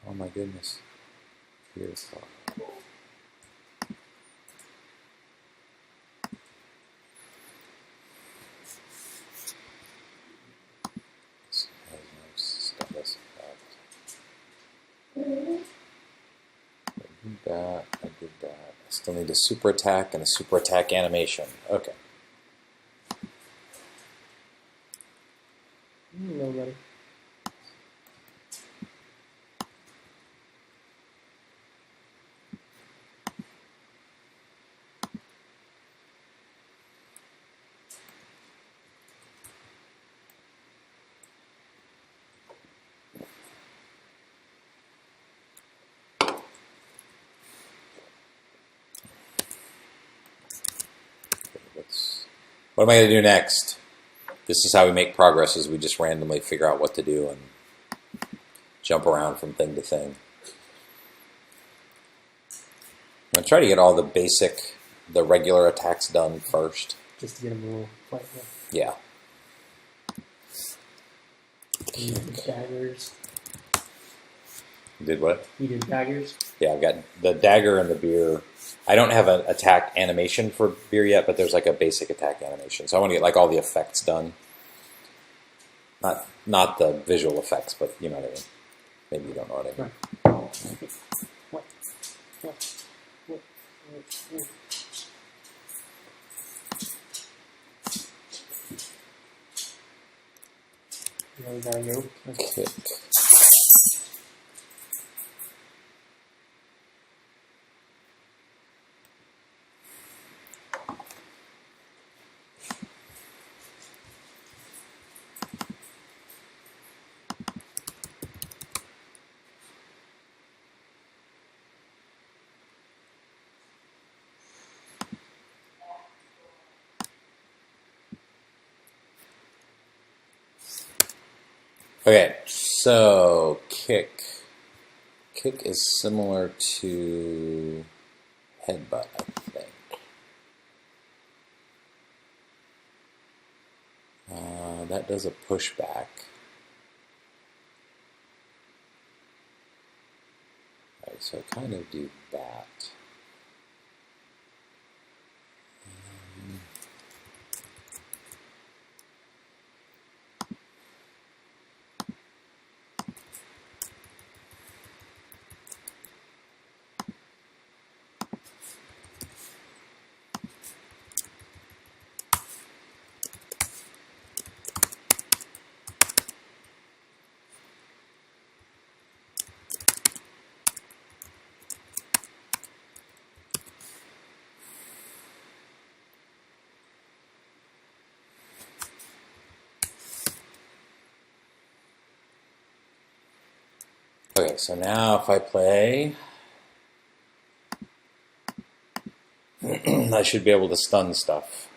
Oh my goodness. Here's how. This has no status effect. I did that, I did that. I still need a super attack and a super attack animation. Okay. Nobody. What am I going to do next? This is how we make progress, is we just randomly figure out what to do and jump around from thing to thing. I'm going to try to get all the regular attacks done first. Just to get them a little fight. Yeah. You did daggers. Did what? You did daggers? Yeah, I've got the dagger and the beer. I don't have an attack animation for beer yet, but there's like a basic attack animation. So I want to get like all the effects done. Not the visual effects, but you know what I mean. Maybe you don't know what I mean. What? You gotta go. Kick. Okay, so kick. Kick is similar to headbutt, I think. That does a pushback. Alright, so I kind of do that. Okay, so now if I play, I should be able to stun stuff.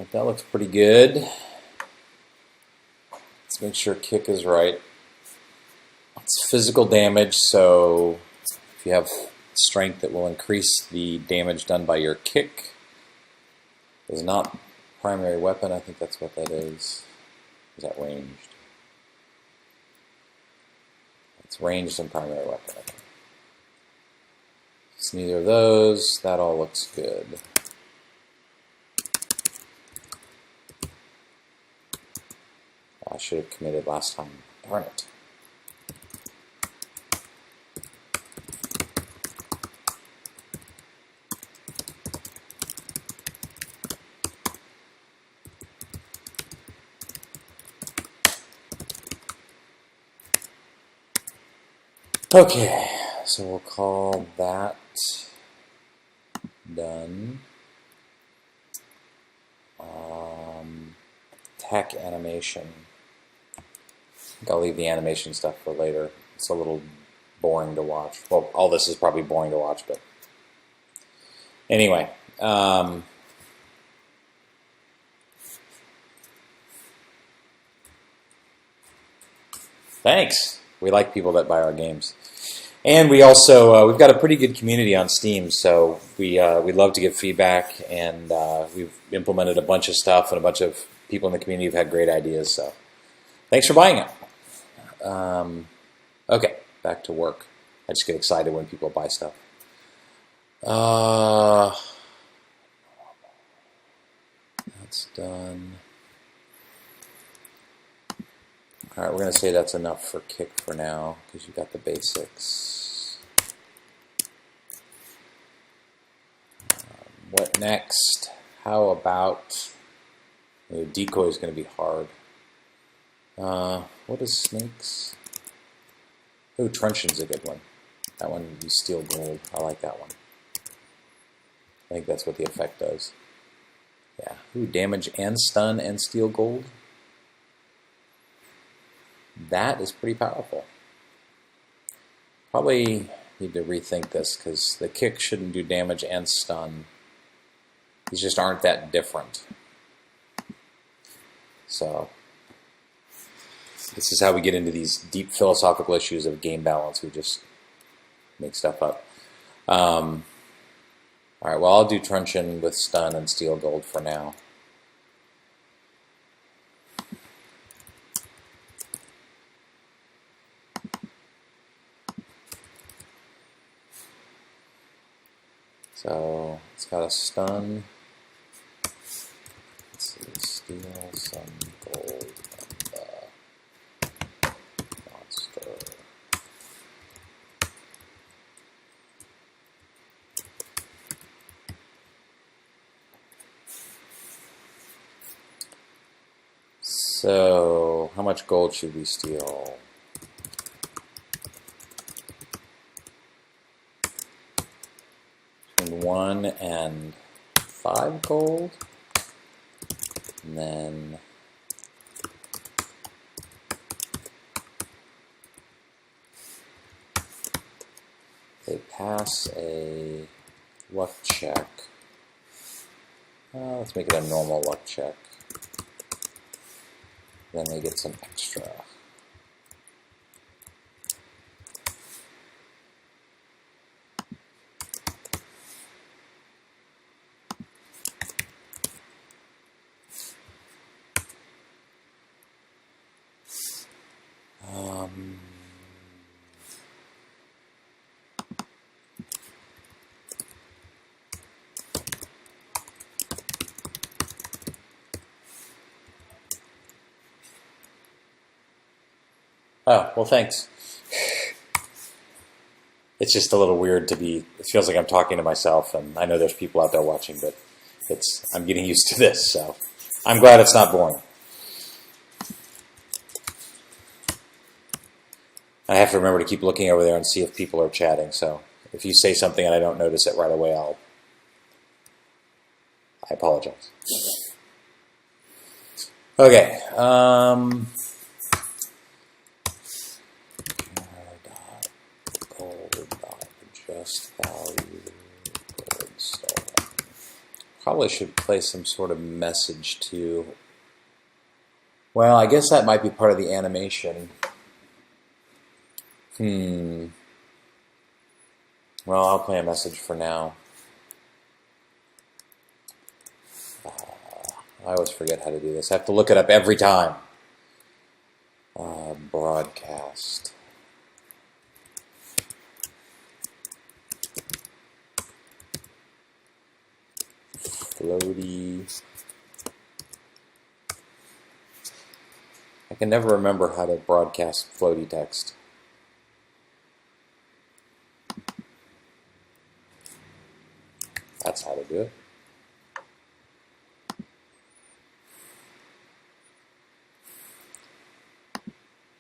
Alright, that looks pretty good. Let's make sure kick is right. It's physical damage, so if you have strength, it will increase the damage done by your kick. It's not primary weapon, I think that's what that is. Is that ranged? It's ranged and primary weapon, I think. It's neither of those. That all looks good. I should have committed last time. Darn it. Okay, so we'll call that done. Attack animation. I think I'll leave the animation stuff for later. It's a little boring to watch. Well, all this is probably boring to watch, but anyway. Thanks. We like people that buy our games. And we also, we've got a pretty good community on Steam, so we love to give feedback, and we've implemented a bunch of stuff, and a bunch of people in the community have had great ideas, so thanks for buying it. Okay, back to work. I just get excited when people buy stuff. That's done. All right, we're going to say that's enough for kick for now, because you've got the basics. What next? How about... The decoy is going to be hard. What is snakes? Oh, truncheon's a good one. That one, you steal gold. I like that one. I think that's what the effect does. Yeah. Ooh, damage and stun and steal gold. That is pretty powerful. Probably need to rethink this, because the kick shouldn't do damage and stun. These just aren't that different. So, this is how we get into these deep philosophical issues of game balance. We just make stuff up. Alright, well, I'll do truncheon with stun and steal gold for now. So, it's got a stun. Let's see, steal some gold from the monster. So, how much gold should we steal? Between 1 and 5 gold. And then they pass a luck check. Let's make it a normal luck check. Then they get some extra. Oh, well, thanks. It's just a little weird to be, it feels like I'm talking to myself, and I know there's people out there watching, but I'm getting used to this, so I'm glad it's not boring. I have to remember to keep looking over there and see if people are chatting, so if you say something and I don't notice it right away, I apologize. Okay, gold.adjust value, gold stolen. Probably should play some sort of message too. Well, I guess that might be part of the animation. Well, I'll play a message for now. I always forget how to do this. I have to look it up every time. Broadcast. Floaty. I can never remember how to broadcast floaty text. That's how to do it.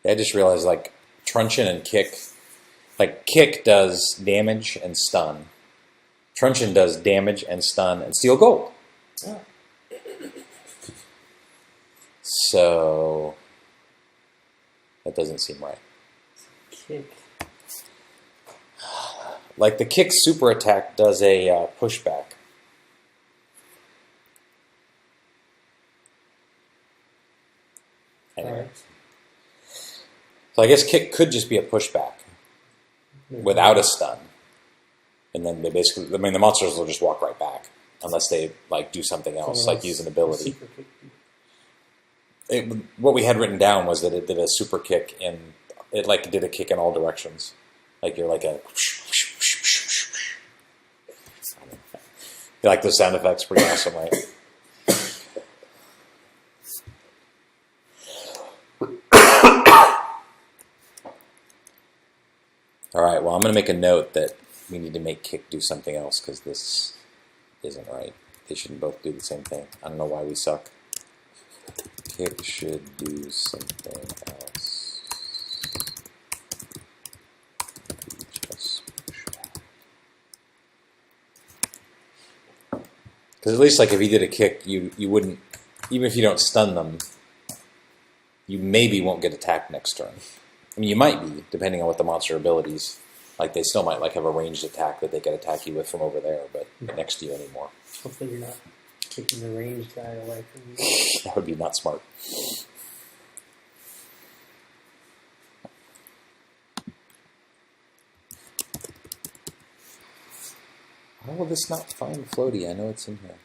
I just realized, like, Truncheon and Kick, like, Kick does damage and stun. Truncheon does damage and stun and steal gold. Oh. So, that doesn't seem right. Kick. Like, the Kick super attack does a pushback. Anyway. Alright. So I guess Kick could just be a pushback without a stun. And then they basically, I mean, the monsters will just walk right back unless they, like, do something else, like use an ability. Super kick. What we had written down was that it did a super kick in, it, like, did a kick in all directions. Like, you're like a... You like those sound effects? Pretty awesome, right? All right, well, I'm going to make a note that we need to make Kick do something else because this isn't right. They shouldn't both do the same thing. I don't know why we suck. Kick should do something else. Because at least, like, if you did a Kick, you wouldn't, even if you don't stun them, you maybe won't get attacked next turn. I mean, you might be, depending on what the monster abilities. Like, they still might, like, have a ranged attack that they can attack you with from over there, but next to you anymore. Hopefully you're not taking the ranged guy away from you. That would be not smart. How will this not find Floaty? I know it's in here.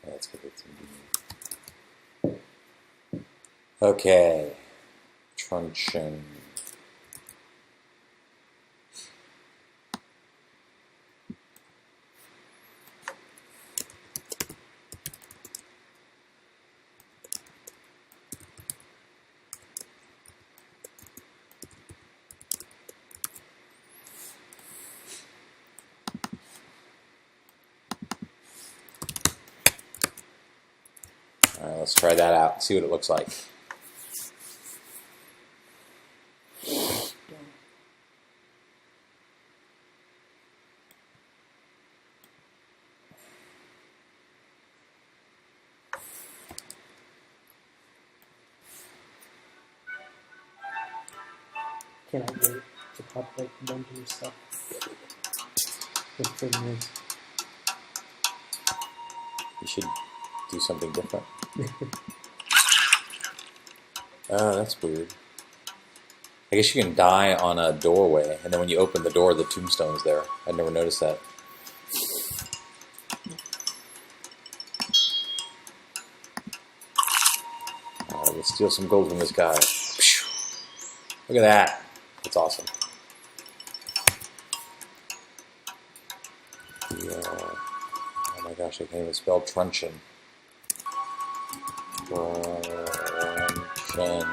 Let's get it to me. Okay. Truncheon. All right, let's try that out. See what it looks like. Can I get it to populate the dungeon stuff? With prisoners. You should do something different. Oh, that's weird. I guess you can die on a doorway, and then when you open the door, the tombstone's there. I'd never noticed that. Alright, let's steal some gold from this guy. Look at that. That's awesome. Yeah. Oh my gosh, I can't even spell truncheon. Truncheon.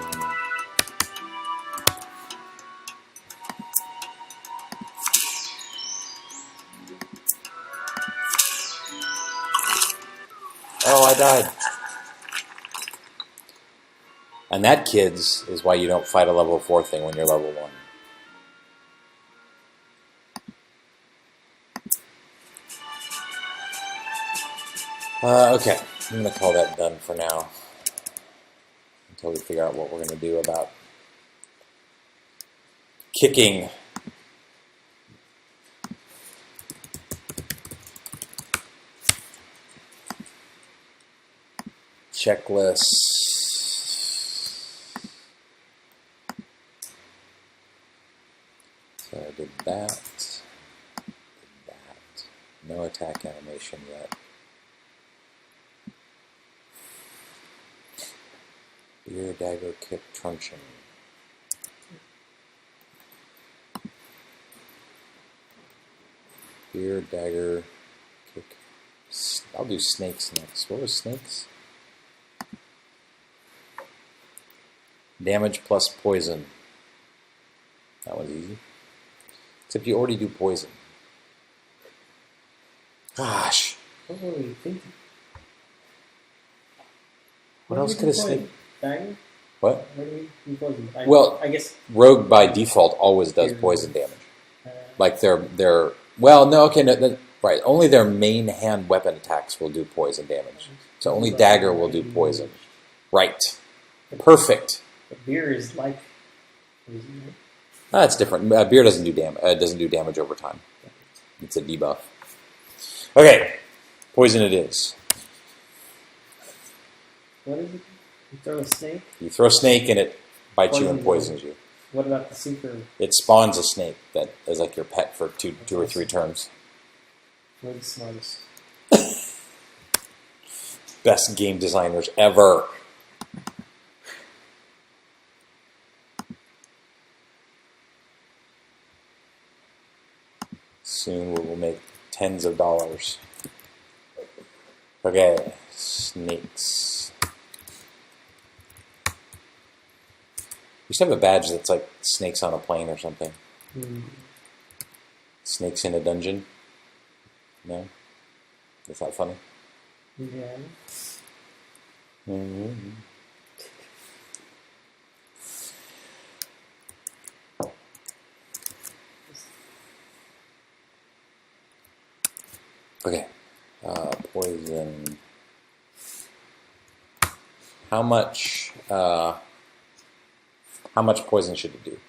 Oh, I died. And that, kids, is why you don't fight a level 4 thing when you're level 1. Okay, I'm going to call that done for now. Until we figure out what we're going to do about kicking. Checklist. So I did that. No attack animation yet. Spear, dagger, kick, truncheon. Spear, dagger, kick. I'll do snakes next. What was snakes? Damage plus poison. That was easy. Except you already do poison. Gosh. What were you thinking? What else could a snake... Dagger? What? What do you poison? Well, I guess rogue by default always does poison damage. Like their well, no, okay, no, right. Only their main hand weapon attacks will do poison damage. So only dagger will do poison. Right. Perfect. But beer is like poison, right? That's different. Beer doesn't do damage. Doesn't do damage over time. It's a debuff. Okay, poison it is. What is it? You throw a snake? You throw a snake and it bites you and poisons you. What about the super? It spawns a snake that is like your pet for two or three turns. We're the smartest. Best game designers ever. Soon we will make tens of dollars. Okay, snakes. You should have a badge that's like snakes on a plane or something. Snakes in a dungeon. No? Is that funny? Yeah. Mm-hmm. Okay. Poison. How much poison should it do?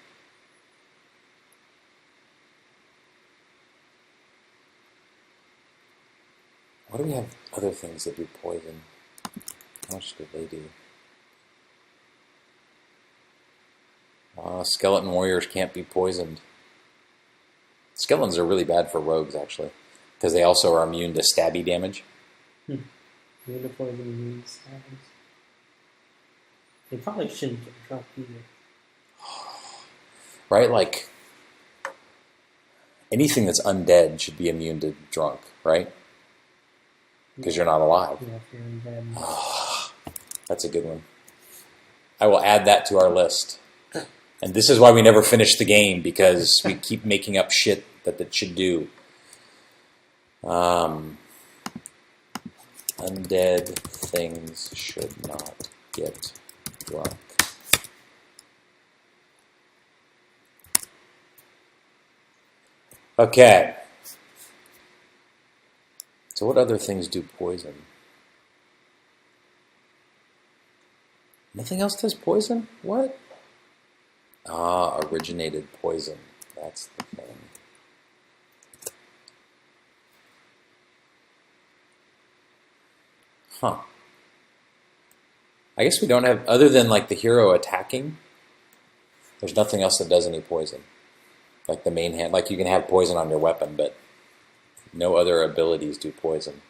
What do we have other things that do poison? How much do they do? Skeleton warriors can't be poisoned. Skeletons are really bad for rogues, actually, because they also are immune to stabby damage. Immune to poison, immune to stabs. They probably shouldn't get drunk either. Right? Like, anything that's undead should be immune to drunk, right? Because you're not alive. Yeah, if you're undead. That's a good one. I will add that to our list. And this is why we never finish the game, because we keep making up shit that it should do. Undead things should not get drunk. Okay. So what other things do poison? Nothing else does poison? What? Originated poison. That's the thing. Huh. I guess we don't have, other than like the hero attacking, there's nothing else that does any poison. Like the main hand, like you can have poison on your weapon, but no other abilities do poison.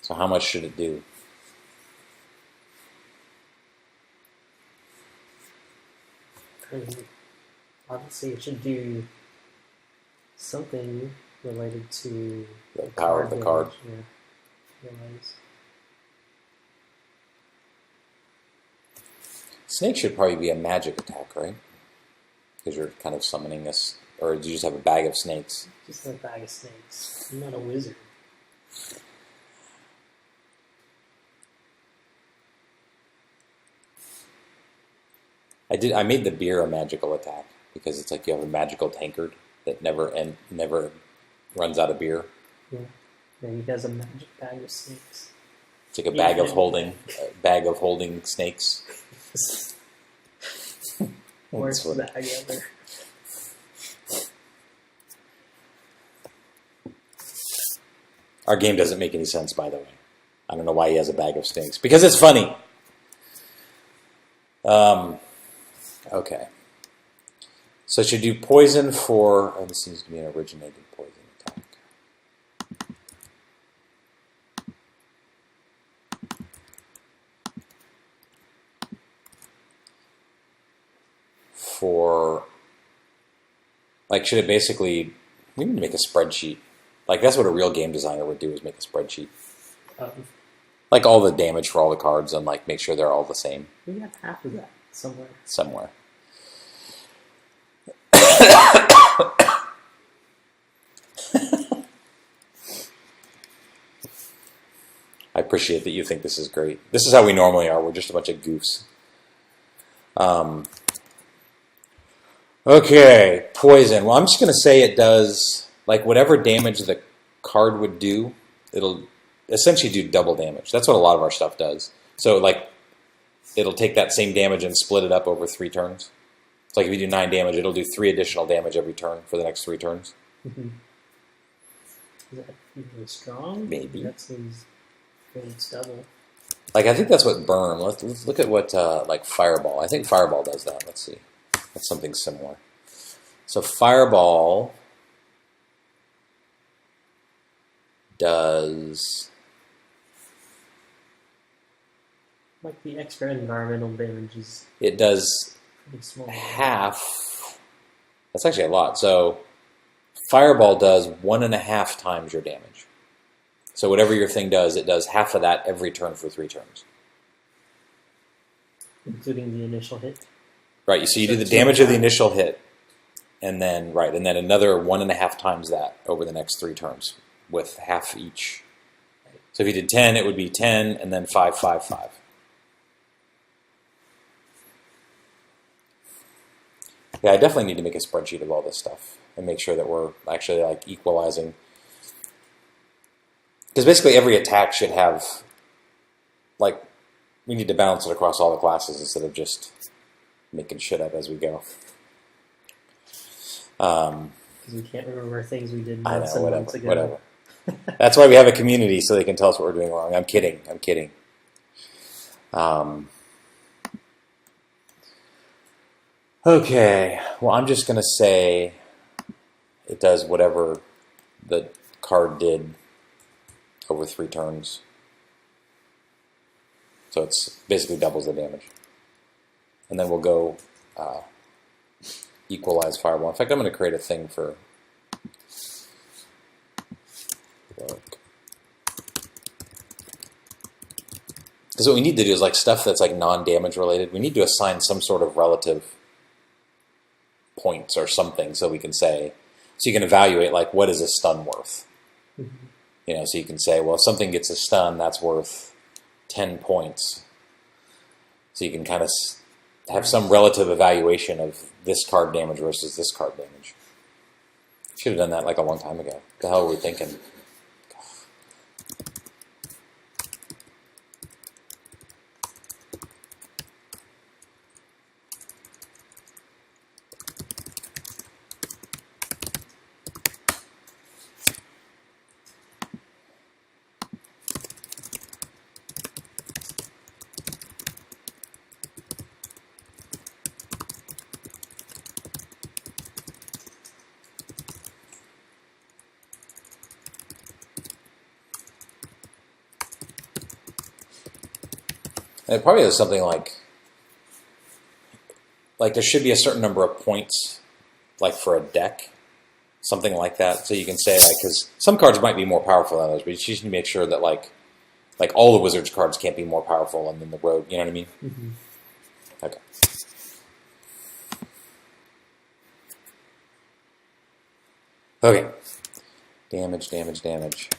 So how much should it do? Obviously, it should do something related to The power of the card. Yeah. Realize. Snake should probably be a magic attack, right? Because you're kind of summoning this, or do you just have a bag of snakes? Just a bag of snakes. I'm not a wizard. I made the beer a magical attack because it's like you have a magical tankard that never runs out of beer. Yeah. Yeah, he does a magic bag of snakes. It's like a bag of holding snakes. Worst funny. bag ever. Our game doesn't make any sense, by the way. I don't know why he has a bag of snakes. Because it's funny. Okay. So I should do poison for... Oh, this seems to be an originated poison attack. For... Like, should it basically... We need to make a spreadsheet. Like, that's what a real game designer would do, is make a spreadsheet. Like, all the damage for all the cards and, like, make sure they're all the same. We have half of that Somewhere. I appreciate that you think this is great. This is how we normally are. We're just a bunch of goofs. Okay, poison. Well, I'm just going to say it does, like, whatever damage the card would do, it'll essentially do double damage. That's what a lot of our stuff does. So, like, it'll take that same damage and split it up over 3 turns. It's like if you do 9 damage, it'll do 3 additional damage every turn for the next 3 turns. Mm-hmm. Is that really strong? Maybe. That seems it's double. Like, I think that's what burn. Let's look at what, like, Fireball. I think Fireball does that. Let's see. That's something similar. So Fireball does... Like the extra environmental damage is... It does pretty small. half... That's actually a lot. So Fireball does 1.5 times your damage. So whatever your thing does, it does half of that every turn for 3 turns. Including the initial hit? Right, so you do the damage of the initial hit, and then another 1.5 times that over the next 3 turns, with half each. So if you did 10, it would be 10, and then 5, 5, 5. Yeah, I definitely need to make a spreadsheet of all this stuff, and make sure that we're actually, like, equalizing. Because basically every attack should have, like, we need to balance it across all the classes instead of just making shit up as we go. Because we can't remember things we did months and months ago. Whatever. That's why we have a community, so they can tell us what we're doing wrong. I'm kidding. Okay, well, I'm just going to say it does whatever the card did over 3 turns. So it's basically doubles the damage. And then we'll go equalize Fireball. In fact, I'm going to create a thing for work. Because what we need to do is, like, stuff that's, like, non-damage related, we need to assign some sort of relative points or something so we can say, so you can evaluate, like, what is a stun worth? Mm-hmm. You know, so you can say, well, if something gets a stun, that's worth 10 points. So you can kind of have some relative evaluation of this card damage versus this card damage. Should have done that, like, a long time ago. What the hell were we thinking? And it probably is something like there should be a certain number of points, like for a deck, something like that. So you can say, like, because some cards might be more powerful than others, but you just need to make sure that, like all the Wizards cards can't be more powerful than the Rogue. You know what I mean? Mm-hmm. Okay. Okay. Damage.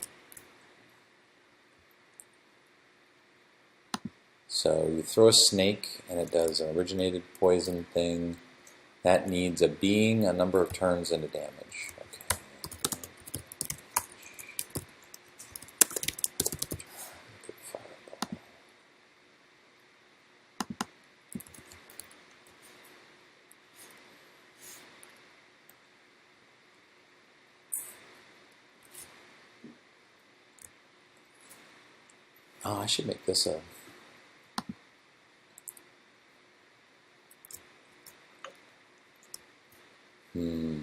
So you throw a snake, and it does an originated poison thing. That needs a being, a number of turns, and a damage. Okay. Fireball. Oh, I should make this a... okay.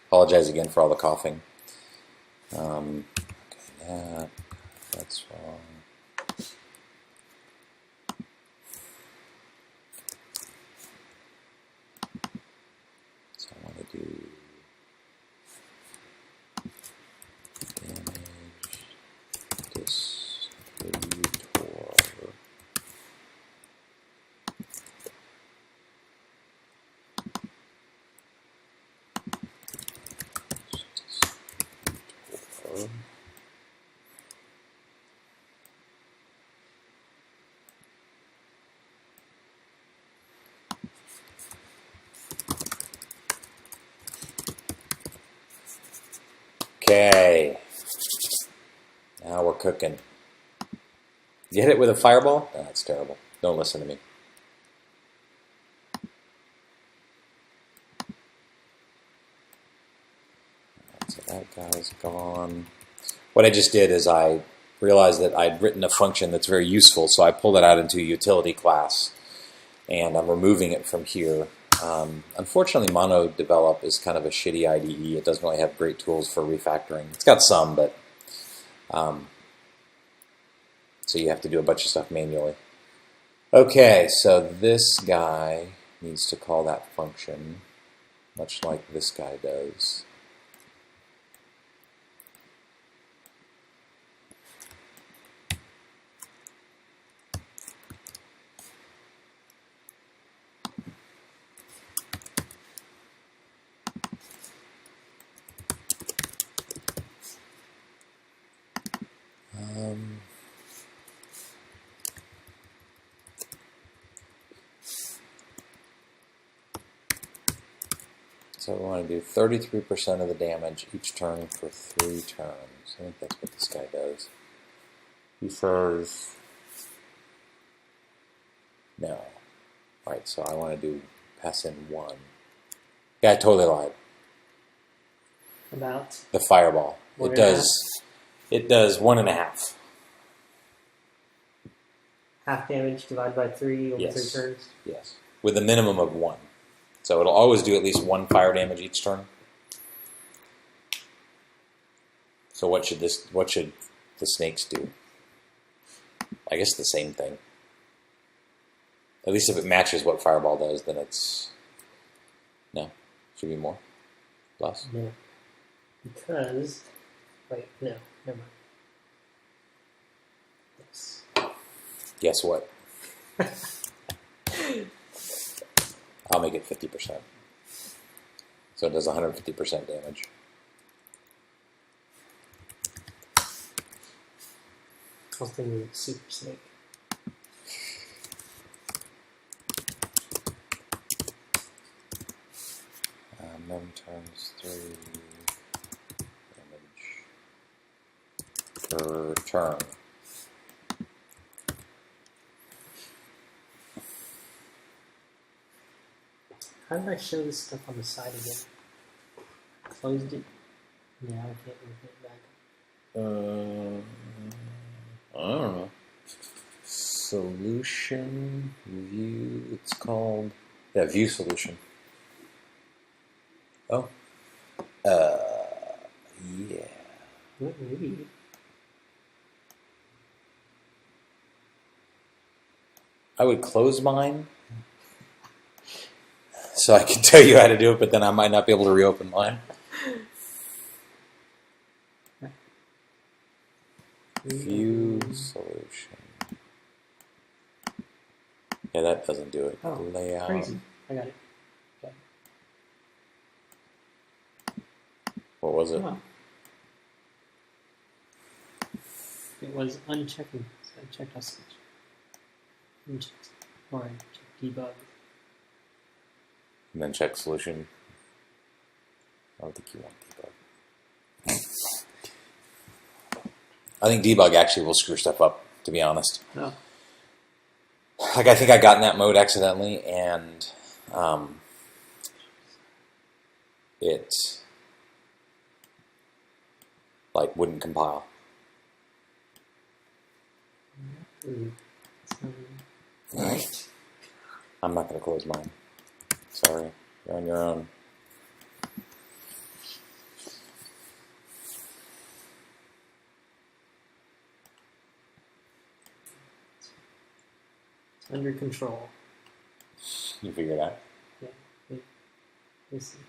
Apologize again for all the coughing. Okay, that's wrong. So I want to do damage distributor. Okay. Now we're cooking. You hit it with a fireball? Oh, that's terrible. Don't listen to me. So that guy's gone. What I just did is I realized that I'd written a function that's very useful, so I pulled it out into a utility class, and I'm removing it from here. Unfortunately, MonoDevelop is kind of a shitty IDE. It doesn't really have great tools for refactoring. It's got some, but so you have to do a bunch of stuff manually. Okay, so this guy needs to call that function, much like this guy does. So we want to do 33% of the damage each turn for 3 turns. I think that's what this guy does. He says no. Right, so I want to do pass in 1. Yeah, I totally lied. About The fireball. It does 1.5. half damage divided by 3 over Yes. 3 turns. Yes. With a minimum of 1. So it'll always do at least 1 fire damage each turn. So what should the snakes do? I guess the same thing. At least if it matches what fireball does, then it's no. Should be more. Less. No. Because wait, no, never mind. Yes. Guess what? I'll make it 50%. So it does 150% damage. I was thinking of Super Snake. Mem turns 3 damage per turn. How did I show this stuff on the side again? Closed it? Yeah, I can't move it back. I don't know. Solution view. It's called view solution. Oh. Yeah. Maybe. I would close mine. so I can tell you how to do it, but then I might not be able to reopen mine. View solution. Yeah, that doesn't do it. Oh, Layout. crazy. I got it. What was it? Oh. It was unchecking, so I checked our switch. Unchecked. Or I checked debug. And then check solution. I don't think you want debug. I think debug actually will screw stuff up, to be honest. Oh. Like, I think I got in that mode accidentally, and it like wouldn't compile. Right. I'm not going to close mine. Sorry, you're on your own. It's under control. You figured out. Yeah. Let's see.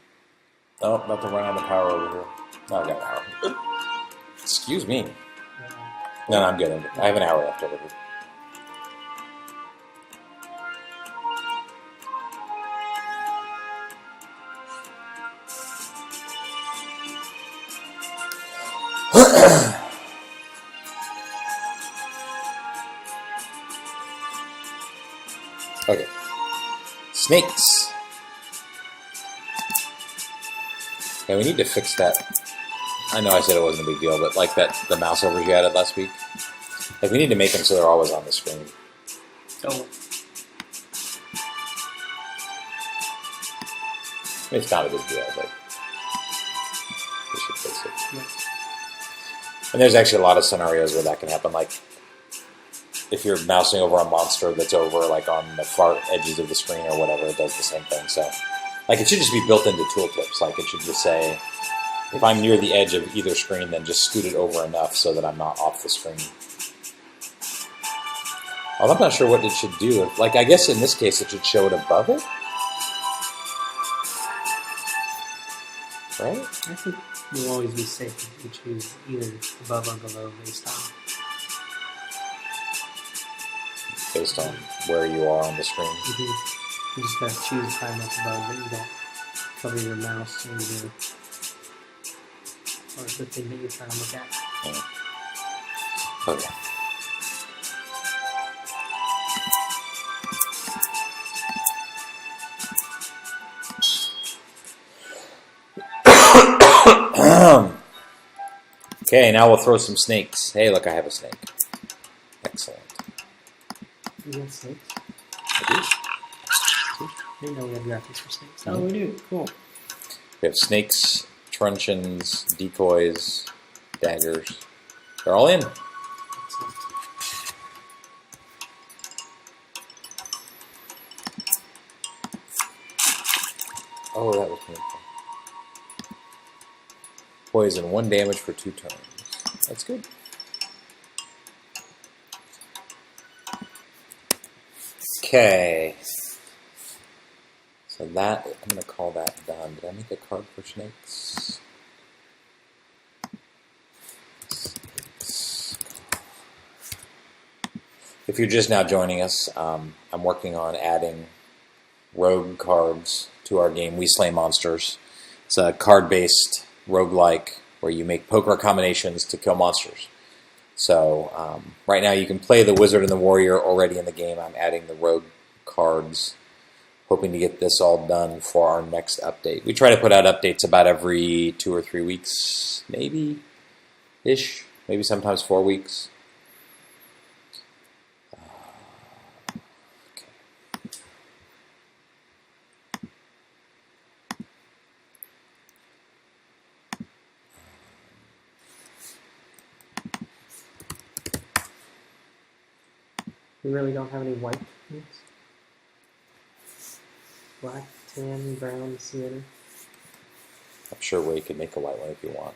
Oh, about to run out of power over here. Oh, I got power. Excuse me. No, I'm good. I have an hour left over here. Okay. Snakes. Yeah, we need to fix that. I know I said it wasn't a big deal, but like the mouse overs you added last week. Like, we need to make them so they're always on the screen. Oh. I mean, it's not a big deal, but we should fix it. Yeah. And there's actually a lot of scenarios where that can happen. Like, if you're mousing over a monster that's over, like, on the far edges of the screen or whatever, it does the same thing. So, like, it should just be built into tooltips. Like, it should just say, if I'm near the edge of either screen, then just scoot it over enough so that I'm not off the screen. Well, I'm not sure what it should do. Like, I guess in this case, it should show it above it. Right? I think you'll always be safe if you choose either above or below Based on where you are on the screen. You just gotta choose high enough above that you don't cover your mouse or the thing that you're trying to look at. Okay. Okay, now we'll throw some snakes. Hey, look, I have a snake. Excellent. You got snakes? I do. I didn't know we had graphics for snakes. Oh, we do. Cool. We have snakes, truncheons, decoys, daggers. They're all in. Excellent. Oh, that was painful. Poison, 1 damage for 2 turns. That's good. Okay. So that, I'm going to call that done. Did I make a card for snakes? Snakes. If you're just now joining us, I'm working on adding rogue cards to our game, We Slay Monsters. It's a card-based roguelike where you make poker combinations to kill monsters. So right now you can play the wizard and the warrior already in the game. I'm adding the rogue cards, hoping to get this all done for our next update. We try to put out updates about every 2 or 3 weeks, maybe-ish, maybe sometimes 4 weeks. We really don't have any white ones? Black, tan, brown, sienna. I'm sure Ray could make a white one if you want.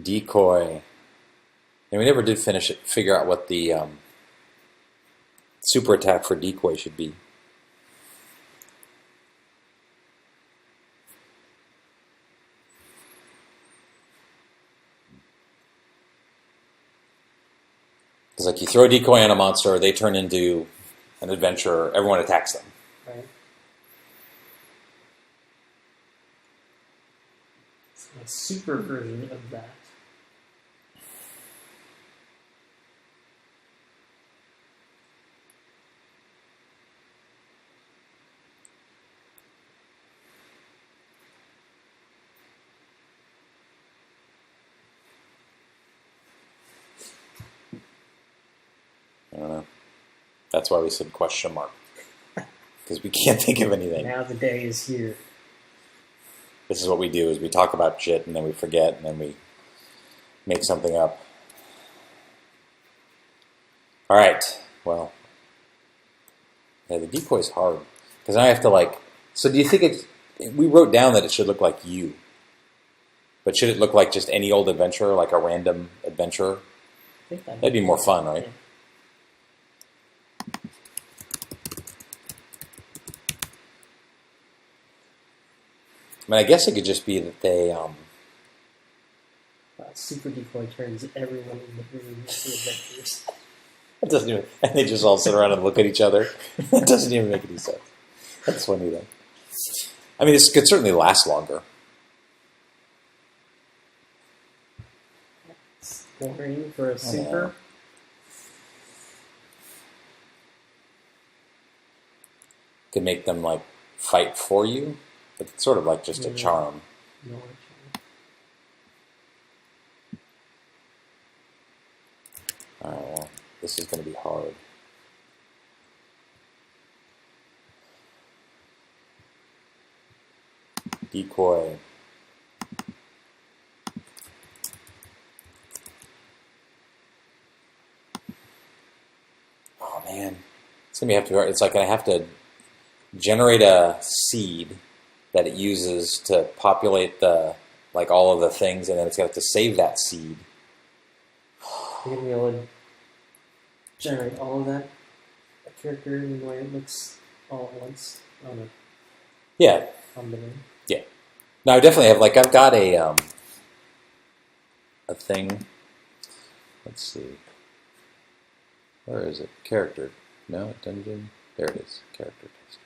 Decoy. And we never did figure out what the super attack for Decoy should be. It's like you throw a decoy on a monster, they turn into an adventurer, everyone attacks them. Right. It's a super version of that. I don't know. That's why we said question mark. Because we can't think of anything. Now the day is here. This is what we do, is we talk about shit and then we forget and then we make something up. Alright, well. Yeah, the decoy's hard. Because I have to like... So do you think it's... We wrote down that it should look like you. But should it look like just any old adventurer, like a random adventurer? I think That'd be more fun, right? Yeah. I mean, I guess it could just be that they... Super Decoy turns everyone in the room into adventurers. It doesn't even... And they just all sit around and look at each other. It doesn't even make any sense. That's funny, though. I mean, this could certainly last longer. Boring for a super. Could make them, like, fight for you. But it's sort of like just a charm. No, Alright, well, this is going to be hard. Decoy. Oh, man. It's going to have to be hard. It's like I have to generate a seed that it uses to populate the, like, all of the things, and then it's got to save that seed. you're going to be able to generate all of that character in the way it looks all at once on a Yeah. combination. Yeah. No, I definitely have, like, I've got a thing. Let's see. Where is it? Character. No, dungeon. There it is. Character test.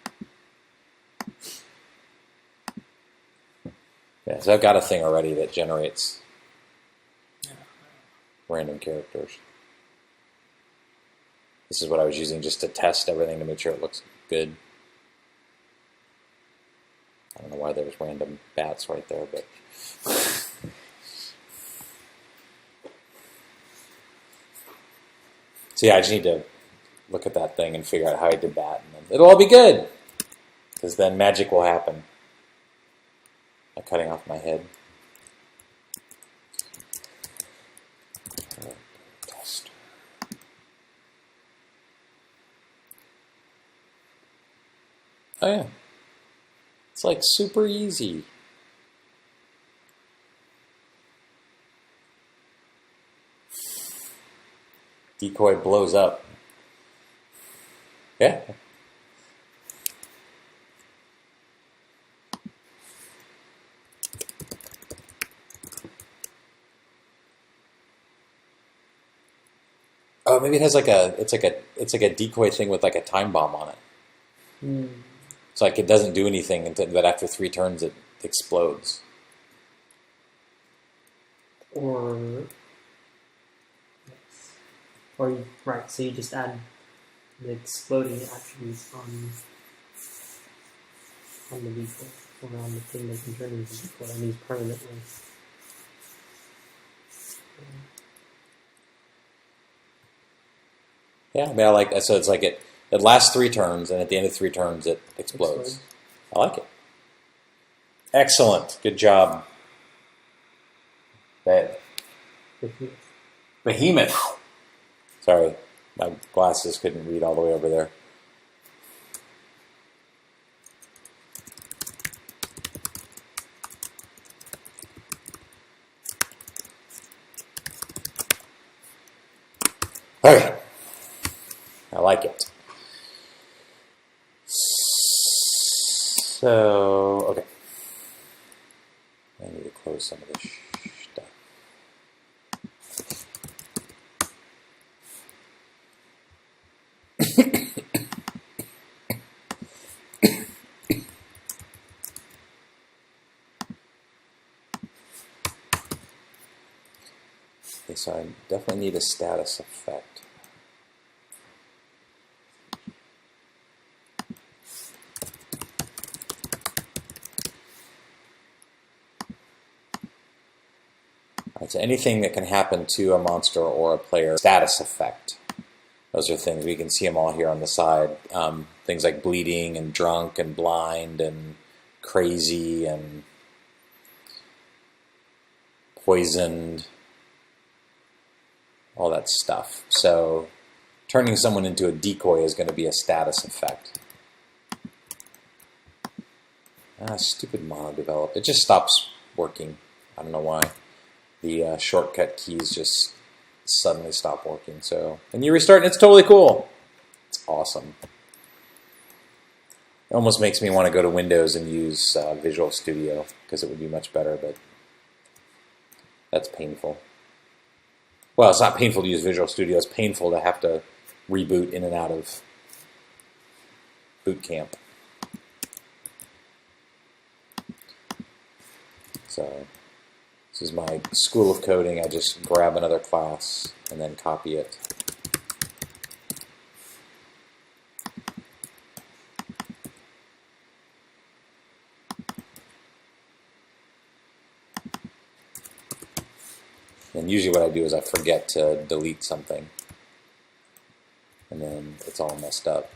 Yeah, so I've got a thing already that generates random characters. This is what I was using just to test everything to make sure it looks good. I don't know why there's random bats right there, but... So yeah, I just need to look at that thing and figure out how I did that, and then it'll all be good! Because then magic will happen. I'm cutting off my head. Tester. Oh yeah. It's like super easy. Decoy blows up. Yeah. Oh, maybe it has like it's like a decoy thing with like a time bomb on it. It's like it doesn't do anything until that after 3 turns it explodes. Or right, so you just add the exploding attributes on the decoy, or on the thing that can turn into decoy and use permanently. Yeah, I mean, I like that. So it's like it lasts 3 turns, and at the end of 3 turns, it explodes. I like it. Excellent. Good job. Behemoth. Sorry, my glasses couldn't read all the way over there. Okay. I like it. So, okay. I need to close some of this stuff. Okay, so I definitely need a status effect. Right, so anything that can happen to a monster or a player, status effect. Those are things, we can see them all here on the side. Things like bleeding and drunk and blind and crazy and poisoned, all that stuff. So turning someone into a decoy is going to be a status effect. Stupid mono develop. It just stops working. I don't know why. The shortcut keys just suddenly stop working. So, and you restart and it's totally cool. It's awesome. It almost makes me want to go to Windows and use Visual Studio because it would be much better, but that's painful. Well, it's not painful to use Visual Studio. It's painful to have to reboot in and out of boot camp. So this is my School of Coding. I just grab another class and then copy it. And usually what I do is I forget to delete something. And then it's all messed up.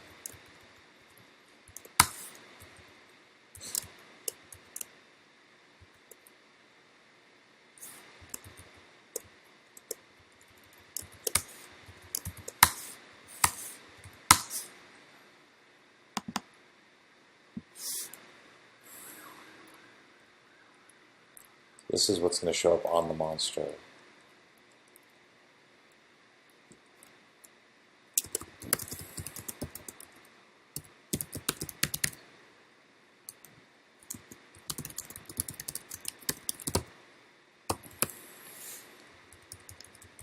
This is what's going to show up on the monster.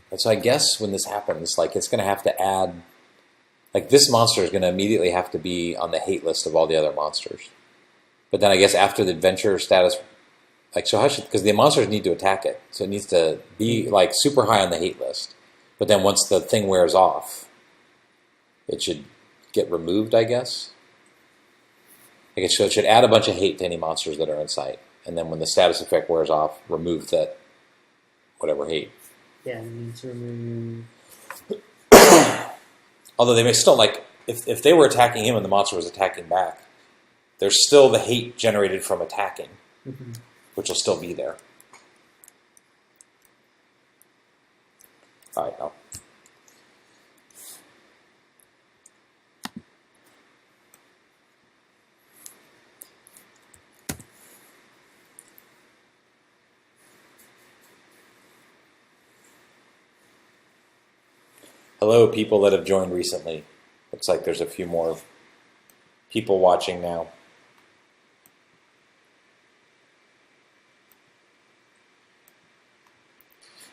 And so I guess when this happens, like it's going to have to add, like this monster is going to immediately have to be on the hate list of all the other monsters. But then I guess after the adventure status, like so how should, because the monsters need to attack it, so it needs to be like super high on the hate list. But then once the thing wears off, it should get removed, I guess. Like it should add a bunch of hate to any monsters that are in sight, and then when the status effect wears off, remove that whatever hate. Yeah, it needs to remove. Although they may still, like, if they were attacking him and the monster was attacking back, there's still the hate generated from attacking, which will still be there. All right, now. Hello, people that have joined recently. Looks like there's a few more people watching now.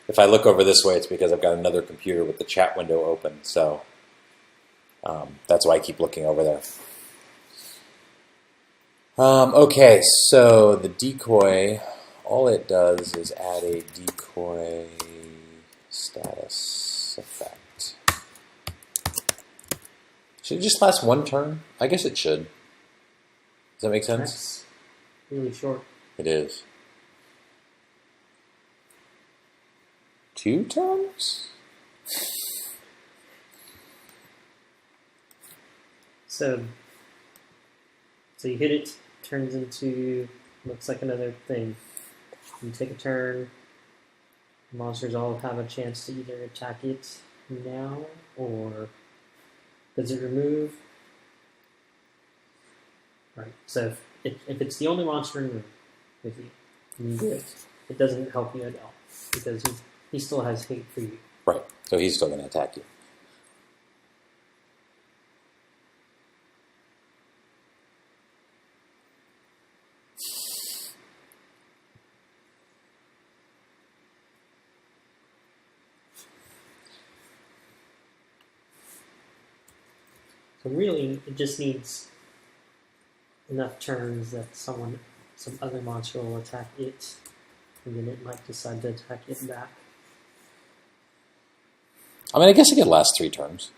If I look over this way, it's because I've got another computer with the chat window open, so that's why I keep looking over there. Okay, so the decoy, all it does is add a decoy status effect. Should it just last one turn? I guess it should. Does that make sense? That's really short. It is. 2 turns? So you hit it, turns into, looks like another thing. You take a turn, monsters all have a chance to either attack it now, or does it remove? Right, so if it's the only monster in the room with you, and you do it, it doesn't help you at all, because he still has hate for you. Right, so he's still going to attack you. So really, it just needs enough turns that some other monster will attack it, and then it might decide to attack it back. I mean, I guess it could last 3 turns.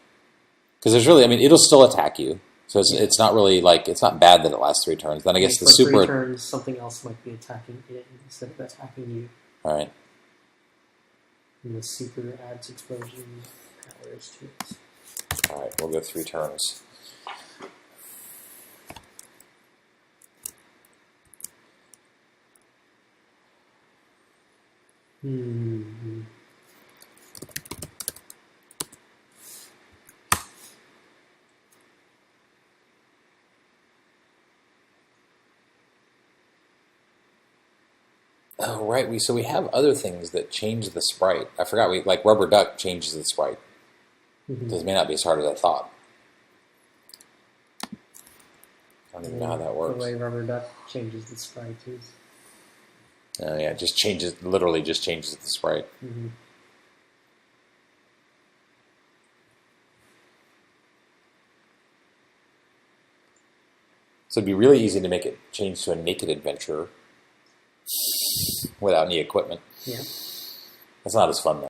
Because there's really, I mean, it'll still attack you. So it's not really like, it's not bad that it lasts 3 turns. Then I guess the for super... 3 turns, something else might be attacking it instead of attacking you. All right. And the super adds explosion powers to it. All right, we'll go 3 turns. Hmm. Oh, right. So we have other things that change the sprite. I forgot. Like Rubber Duck changes the sprite. Mm-hmm. It may not be as hard as I thought. I don't even know how that works. The way Rubber Duck changes the sprite is. Oh yeah, it just changes. Literally, just changes the sprite. Mm-hmm. So it'd be really easy to make it change to a naked adventurer without any equipment. Yeah. That's not as fun though.